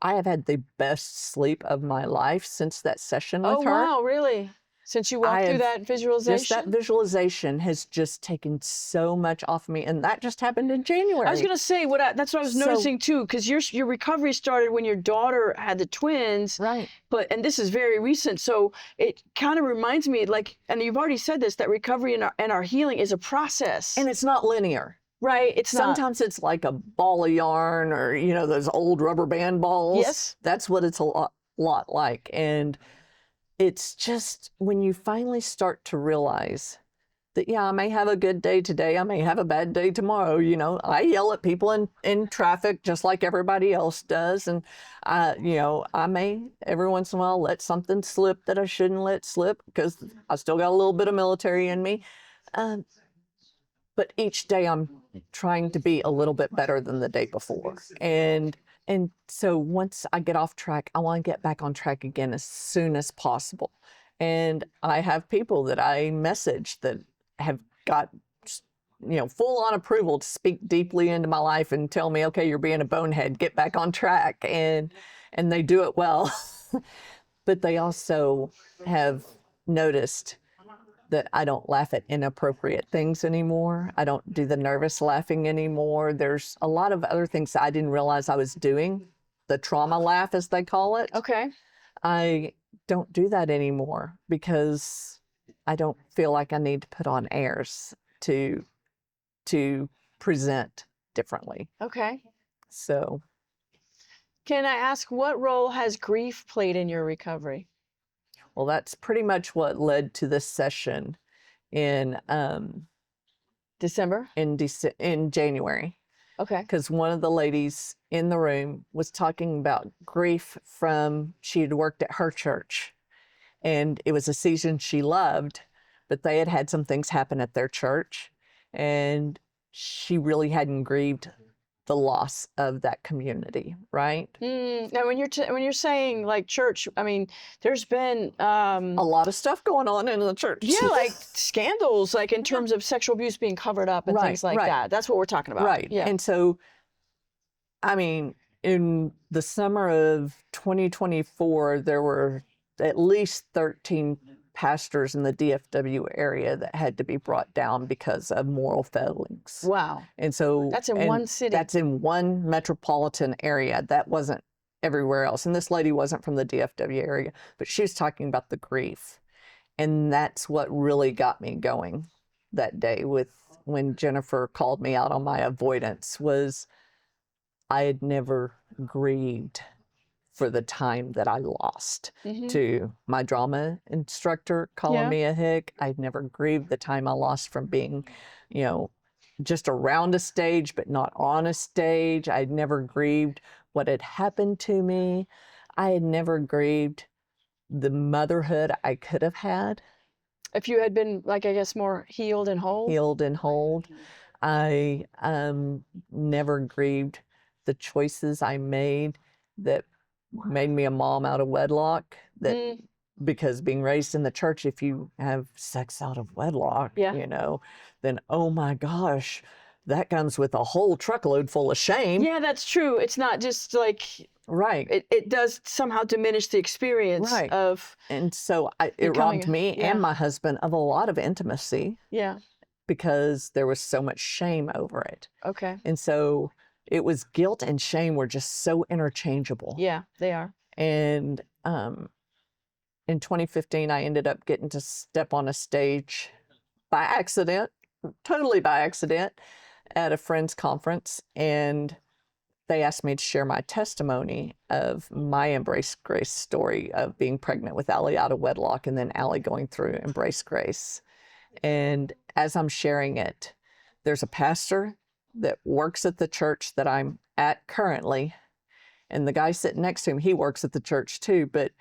I have had the best sleep of my life since that session with her. Oh, wow, really? Since you walked through that visualization? Just that visualization has just taken so much off of me, and that just happened in January. I was going to say, that's what I was noticing too, because your recovery started when your daughter had the twins. Right. And this is very recent, so it kind of reminds me, like, and you've already said this, that recovery and our healing is a process. And it's not linear. Right, it's Sometimes it's like a ball of yarn, or, you know, those old rubber band balls. Yes. That's what it's a lot like. And it's just when you finally start to realize that, yeah, I may have a good day today, I may have a bad day tomorrow. You know, I yell at people in traffic just like everybody else does. And, you know, I may every once in a while let something slip that I shouldn't let slip, because I still got a little bit of military in me. But each day I'm trying to be a little bit better than the day before. And so once I get off track, I want to get back on track again as soon as possible. And I have people that I message that have got, you know, full on approval to speak deeply into my life and tell me, okay, you're being a bonehead, get back on track. And they do it well. But they also have noticed that I don't laugh at inappropriate things anymore. I don't do the nervous laughing anymore. There's a lot of other things that I didn't realize I was doing. The trauma laugh, as they call it. Okay. I don't do that anymore because I don't feel like I need to put on airs to present differently. Okay. So. Can I ask, what role has grief played in your recovery? Well, that's pretty much what led to this session in December? In January. Okay. Because one of the ladies in the room was talking about grief from, she had worked at her church, and it was a season she loved, but they had had some things happen at their church, and she really hadn't grieved the loss of that community, right? Now, when you're saying like church, I mean, there's been a lot of stuff going on in the church. Yeah, like scandals, like in terms of sexual abuse being covered up and things like that. That's what we're talking about. Right. Yeah. And so, I mean, in the summer of 2024, there were at least 13 pastors in the DFW area that had to be brought down because of moral failings. Wow. And so that's in one city. That's in one metropolitan area. That wasn't everywhere else. And this lady wasn't from the DFW area, but she was talking about the grief. And that's what really got me going that day with when Jennifer called me out on my avoidance was I had never grieved for the time that I lost to my drama instructor calling me a hick. I'd never grieved the time I lost from being, you know, just around a stage, but not on a stage. I'd never grieved what had happened to me. I had never grieved the motherhood I could have had. If you had been, like, I guess, more healed and whole. Healed and whole. I never grieved the choices I made that made me a mom out of wedlock. That because being raised in the church, if you have sex out of wedlock, you know, then oh my gosh, that comes with a whole truckload full of shame. Yeah, that's true. It's not just like right. It does somehow diminish the experience of. And so it robbed me and my husband of a lot of intimacy. Yeah. Because there was so much shame over it. Okay. And so it was guilt and shame were just so interchangeable. Yeah, they are. And in 2015, I ended up getting to step on a stage by accident, totally by accident, at a friend's conference. And they asked me to share my testimony of my Embrace Grace story of being pregnant with Allie out of wedlock and then Allie going through Embrace Grace. And as I'm sharing it, there's a pastor that works at the church that I'm at currently. And the guy sitting next to him, he works at the church too, but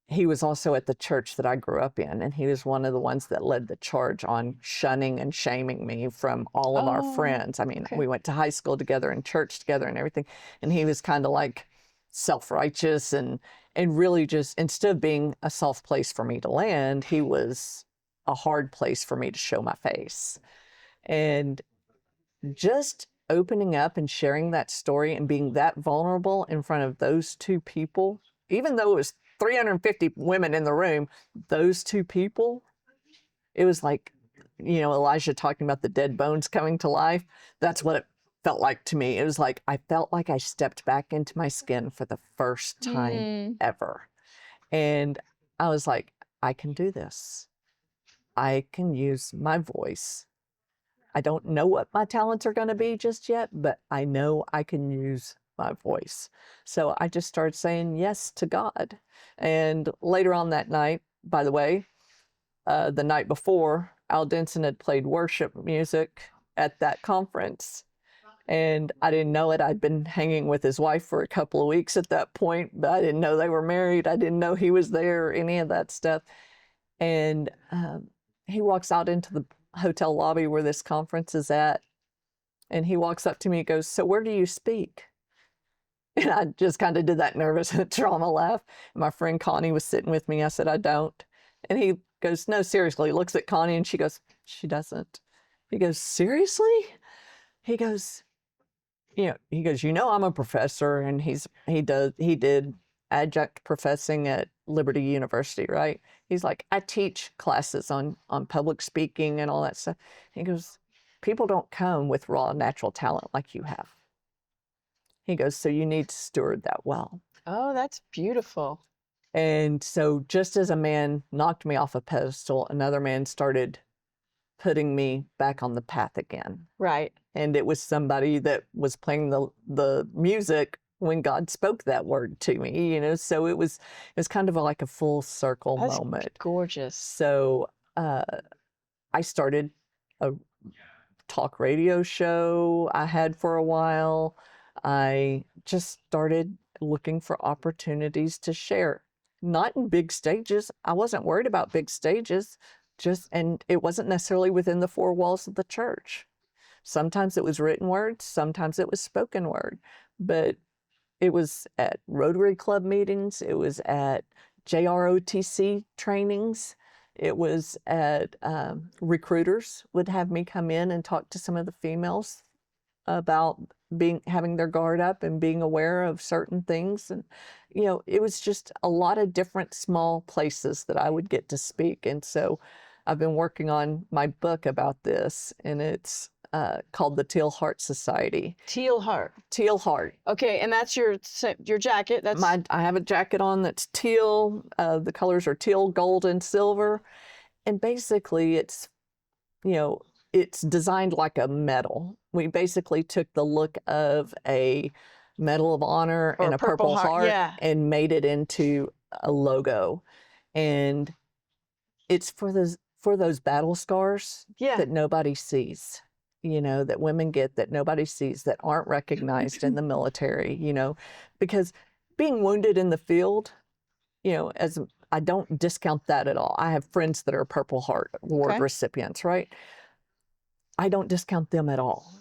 he was also at the church that I grew up in. And he was one of the ones that led the charge on shunning and shaming me from all of our friends. I mean, we went to high school together and church together and everything. And he was kind of like self-righteous and really just, instead of being a soft place for me to land, he was a hard place for me to show my face. And just opening up and sharing that story and being that vulnerable in front of those two people, even though it was 350 women in the room, those two people, it was like, you know, Elijah talking about the dead bones coming to life. That's what it felt like to me. It was like, I felt like I stepped back into my skin for the first time ever. And I was like, I can do this. I can use my voice. I don't know what my talents are going to be just yet, but I know I can use my voice. So I just started saying yes to God. And later on that night, by the way, the night before, Al Denson had played worship music at that conference. And I didn't know it. I'd been hanging with his wife for a couple of weeks at that point, but I didn't know they were married. I didn't know he was there or any of that stuff. And he walks out into the hotel lobby where this conference is at. And he walks up to me and goes, "So where do you speak?" And I just kind of did that nervous trauma laugh. And my friend Connie was sitting with me. I said, "I don't." And he goes, "No, seriously." He looks at Connie and she goes, "She doesn't." He goes, "Seriously?" He goes, you know, I'm a professor, and he did adjunct professing at Liberty University, right? He's like, I teach classes on public speaking and all that stuff. He goes, people don't come with raw natural talent like you have. He goes, so you need to steward that well. Oh, that's beautiful. And so just as a man knocked me off a pedestal, another man started putting me back on the path again. Right. And it was somebody that was playing the music when God spoke that word to me, you know, so it was kind of like a full circle moment. Gorgeous. So I started a talk radio show I had for a while. I just started looking for opportunities to share, not in big stages. I wasn't worried about big stages, and it wasn't necessarily within the four walls of the church. Sometimes it was written word, sometimes it was spoken word, but it was at Rotary Club meetings, it was at JROTC trainings, it was at recruiters would have me come in and talk to some of the females about having their guard up and being aware of certain things. And, you know, it was just a lot of different small places that I would get to speak. And so I've been working on my book about this, and it's called the Teal Heart Society. Teal heart. Teal Heart. Okay, and that's your jacket. That's I have a jacket on that's teal. The colors are teal, gold, and silver. And basically it's, you know, it's designed like a medal. We basically took the look of a Medal of Honor Or and a Purple Heart yeah. and made it into a logo. And it's for those battle scars Yeah. that nobody sees, you know, that women get that nobody sees, that aren't recognized in the military, you know, because being wounded in the field, you know, I don't discount that at all. I have friends that are Purple Heart Award Okay. recipients, right? I don't discount them at all.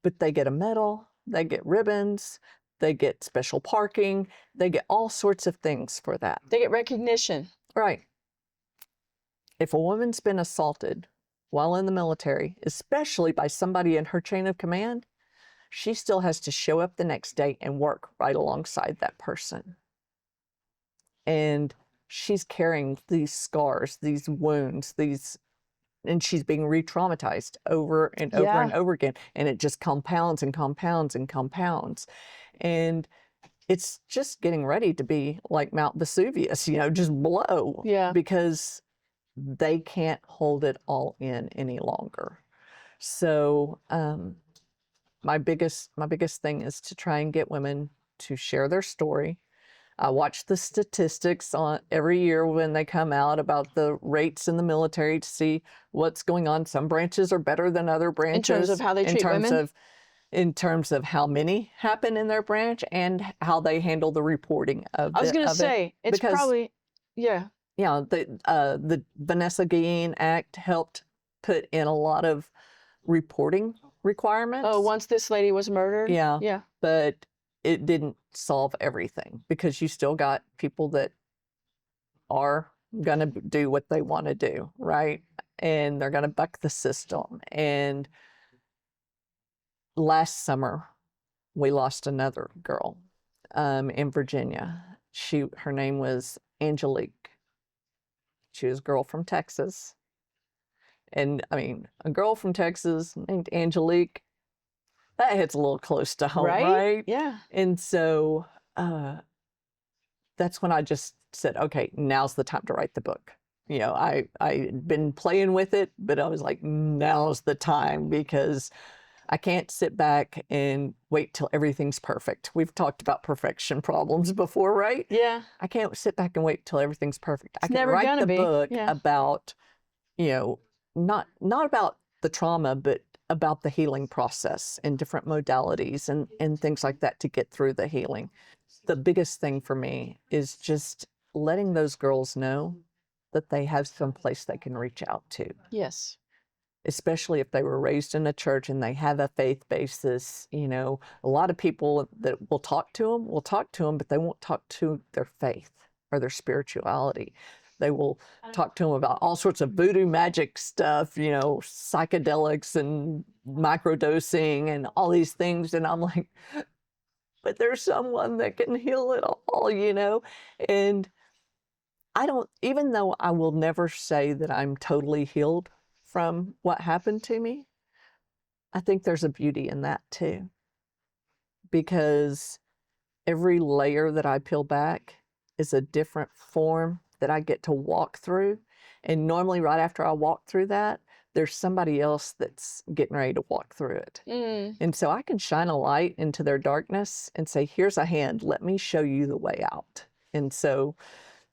But they get a medal, they get ribbons, they get special parking, they get all sorts of things for that. They get recognition. Right. If a woman's been assaulted while in the military, especially by somebody in her chain of command, she still has to show up the next day and work right alongside that person. And she's carrying these scars, these wounds, and she's being re-traumatized over and over Yeah. and over again. And it just compounds and compounds and compounds. And it's just getting ready to be like Mount Vesuvius, you know, just blow. Yeah. Because they can't hold it all in any longer. So my biggest thing is to try and get women to share their story. I watch the statistics on every year when they come out about the rates in the military to see what's going on. Some branches are better than other branches. In terms of how they treat women? In terms of how many happen in their branch and how they handle the reporting of I was going to of it. say, it's Because, probably, yeah. yeah, the Vanessa Guillen Act helped put in a lot of reporting requirements. Oh, once this lady was murdered? Yeah. Yeah. But it didn't solve everything because you still got people that are going to do what they want to do, right? And they're going to buck the system. And last summer, we lost another girl in Virginia. Her name was Angelique. She was a girl from Texas. And I mean, a girl from Texas named Angelique, that hits a little close to home, right? Yeah. And so that's when I just said, okay, now's the time to write the book. You know, I'd been playing with it, but I was like, now's the time because I can't sit back and wait till everything's perfect. We've talked about perfection problems before, right? Yeah. I can't sit back and wait till everything's perfect. I can never write gonna the be. book Yeah. about, you know, not about the trauma, but about the healing process and different modalities and things like that to get through the healing. The biggest thing for me is just letting those girls know that they have some place they can reach out to. Yes. Especially if they were raised in a church and they have a faith basis. You know, a lot of people that will talk to them, but they won't talk to their faith or their spirituality. They will talk to them about all sorts of voodoo magic stuff, you know, psychedelics and microdosing and all these things. And I'm like, but there's someone that can heal it all, you know? And even though I will never say that I'm totally healed from what happened to me, I think there's a beauty in that too. Because every layer that I peel back is a different form that I get to walk through. And normally right after I walk through that, there's somebody else that's getting ready to walk through it. And so I can shine a light into their darkness and say, here's a hand, let me show you the way out. And so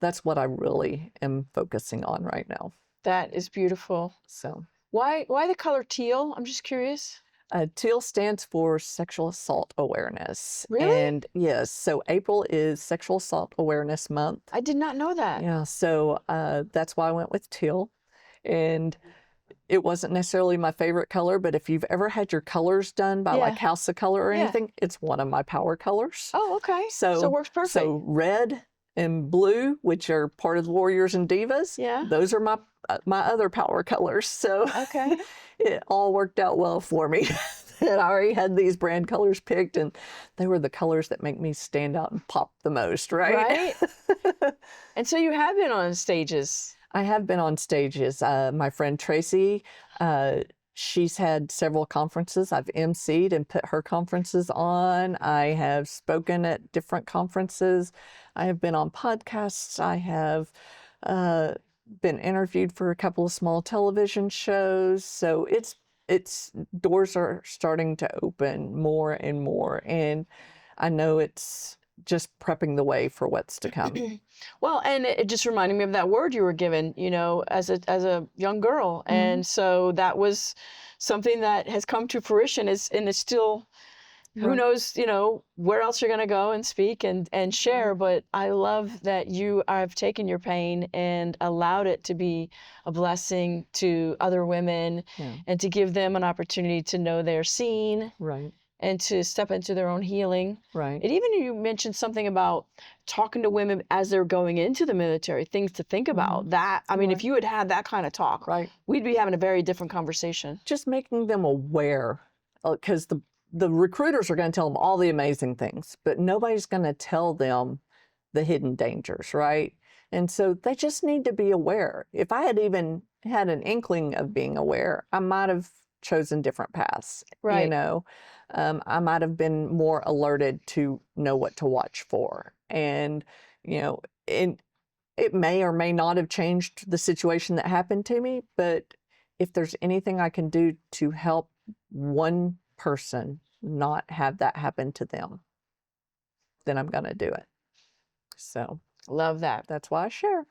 that's what I really am focusing on right now. That is beautiful. So Why the color teal? I'm just curious. teal stands for Sexual Assault Awareness. Really? And yes, so April is Sexual Assault Awareness Month. I did not know that. Yeah, so that's why I went with teal. And it wasn't necessarily my favorite color, but if you've ever had your colors done by like House of Color or anything, it's one of my power colors. Oh, okay. So it works perfect. So red and blue, which are part of the Warriors and Divas, those are my other power colors. So okay. It all worked out well for me. And I already had these brand colors picked, and they were the colors that make me stand out and pop the most, right? Right. And so you have been on stages. I have been on stages. My friend Tracy, she's had several conferences. I've emceed and put her conferences on. I have spoken at different conferences. I have been on podcasts. I have been interviewed for a couple of small television shows. So it's doors are starting to open more and more, and I know it's just prepping the way for what's to come. Well, and it just reminded me of that word you were given, you know, as a young girl. And so that was something that has come to fruition and it's still, who Right. knows, you know, where else you're going to go and speak and share. But I love that you have taken your pain and allowed it to be a blessing to other women Yeah. and to give them an opportunity to know they're seen Right. and to step into their own healing. Right. And even you mentioned something about talking to women as they're going into the military, things to think about. That, I mean, if Right. you had had that kind of talk, Right. we'd be having a very different conversation. Just making them aware, because the recruiters are going to tell them all the amazing things, but nobody's going to tell them the hidden dangers, right? And so they just need to be aware. If I had even had an inkling of being aware, I might have chosen different paths. You Right. know, I might have been more alerted to know what to watch for. And, you know, it may or may not have changed the situation that happened to me, but if there's anything I can do to help one person not have that happen to them, then I'm going to do it. So Love that. that's why I share.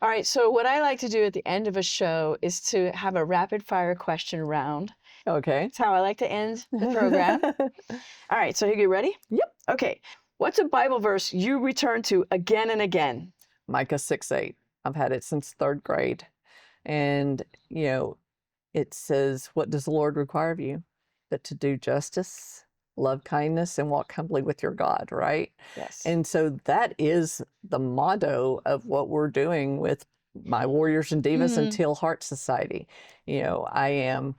All right. So what I like to do at the end of a show is to have a rapid fire question round. Okay. That's how I like to end the program. All right. So you get ready? Yep. Okay. What's a Bible verse you return to again and again? Micah 6:8. I've had it since 3rd grade. And, you know, it says, what does the Lord require of you? But to do justice, love kindness, and walk humbly with your God, right? Yes. And so that is the motto of what we're doing with my Warriors and Divas and Teal Heart Society. You know, I am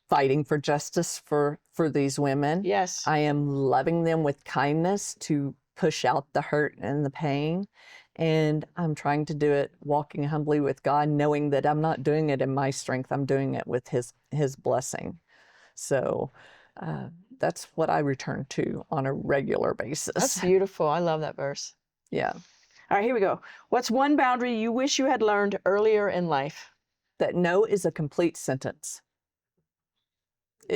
fighting for justice for these women. Yes. I am loving them with kindness to push out the hurt and the pain. And I'm trying to do it walking humbly with God, knowing that I'm not doing it in my strength. I'm doing it with His blessing. So that's what I return to on a regular basis. That's beautiful. I love that verse. Yeah. All right, here we go. What's one boundary you wish you had learned earlier in life? That no is a complete sentence.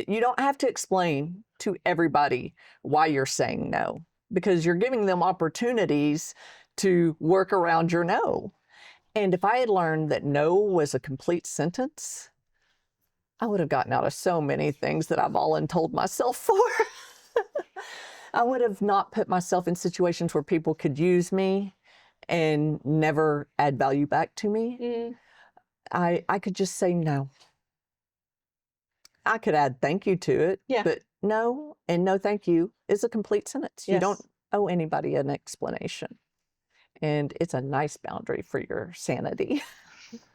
You don't have to explain to everybody why you're saying no, because you're giving them opportunities to work around your no. And if I had learned that no was a complete sentence, I would have gotten out of so many things that I've voluntold myself for. I would have not put myself in situations where people could use me and never add value back to me. I could just say no. I could add thank you to it, Yeah. but no and no thank you is a complete sentence. You Yes. don't owe anybody an explanation. And it's a nice boundary for your sanity.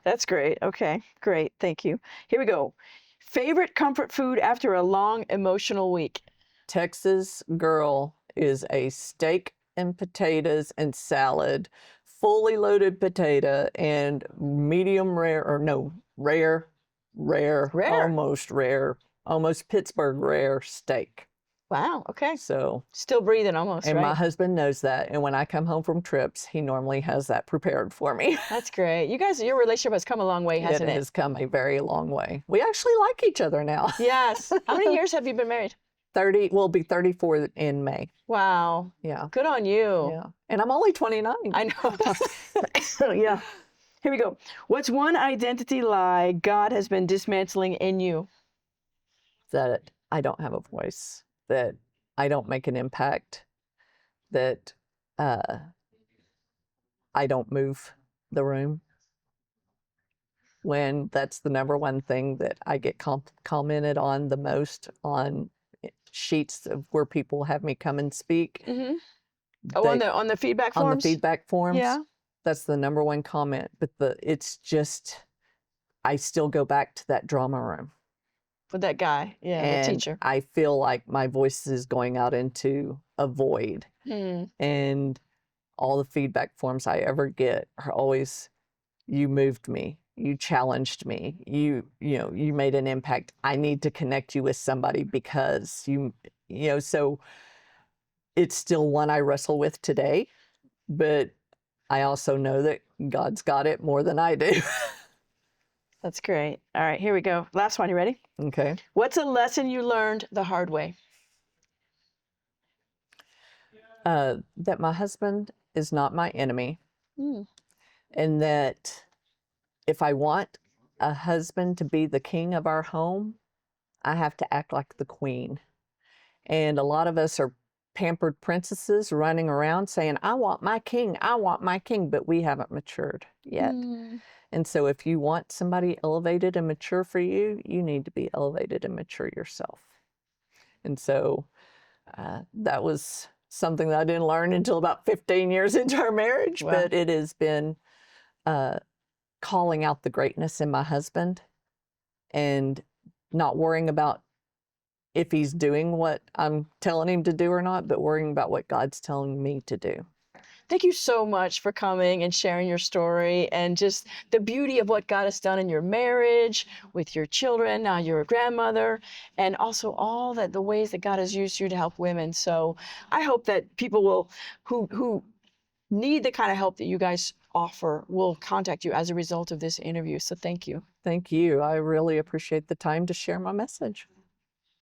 That's great. Okay, great. Thank you. Here we go. Favorite comfort food after a long emotional week? Texas girl is a steak and potatoes and salad, fully loaded potato and medium rare, or no, rare, almost Pittsburgh rare steak. Wow. Okay. So, Still breathing almost, and my right? husband knows that. And when I come home from trips, he normally has that prepared for me. That's great. You guys, your relationship has come a long way, hasn't It it? has come a very long way. We actually like each other now. Yes. How many years have you been married? 30, we'll be 34 in May. Wow. Yeah. Good on you. Yeah. And I'm only 29. I know. Yeah. Here we go. What's one identity lie God has been dismantling in you? That I don't have a voice, that I don't make an impact, that I don't move the room. When that's the number one thing that I get commented on the most on sheets of where people have me come and speak. Mm-hmm. Oh, on the feedback forms? On the feedback forms. Yeah. That's the number one comment. But it's just, I still go back to that drama room. With that guy. Yeah, And the teacher. I feel like my voice is going out into a void. And all the feedback forms I ever get are always, you moved me. you challenged me, you made an impact. I need to connect you with somebody because so it's still one I wrestle with today, but I also know that God's got it more than I do. That's great. All right, here we go. Last one. You ready? Okay. What's a lesson you learned the hard way? That my husband is not my enemy, Mm. and that if I want a husband to be the king of our home, I have to act like the queen. And a lot of us are pampered princesses running around saying, I want my king, but we haven't matured yet. Mm. And so if you want somebody elevated and mature for you, you need to be elevated and mature yourself. And so that was something that I didn't learn until about 15 years into our marriage, Wow. but it has been calling out the greatness in my husband and not worrying about if he's doing what I'm telling him to do or not, but worrying about what God's telling me to do. Thank you so much for coming and sharing your story and just the beauty of what God has done in your marriage, with your children, now you're a grandmother, and also all that the ways that God has used you to help women. So I hope that people will who need the kind of help that you guys offer will contact you as a result of this interview. So thank you. Thank you. I really appreciate the time to share my message.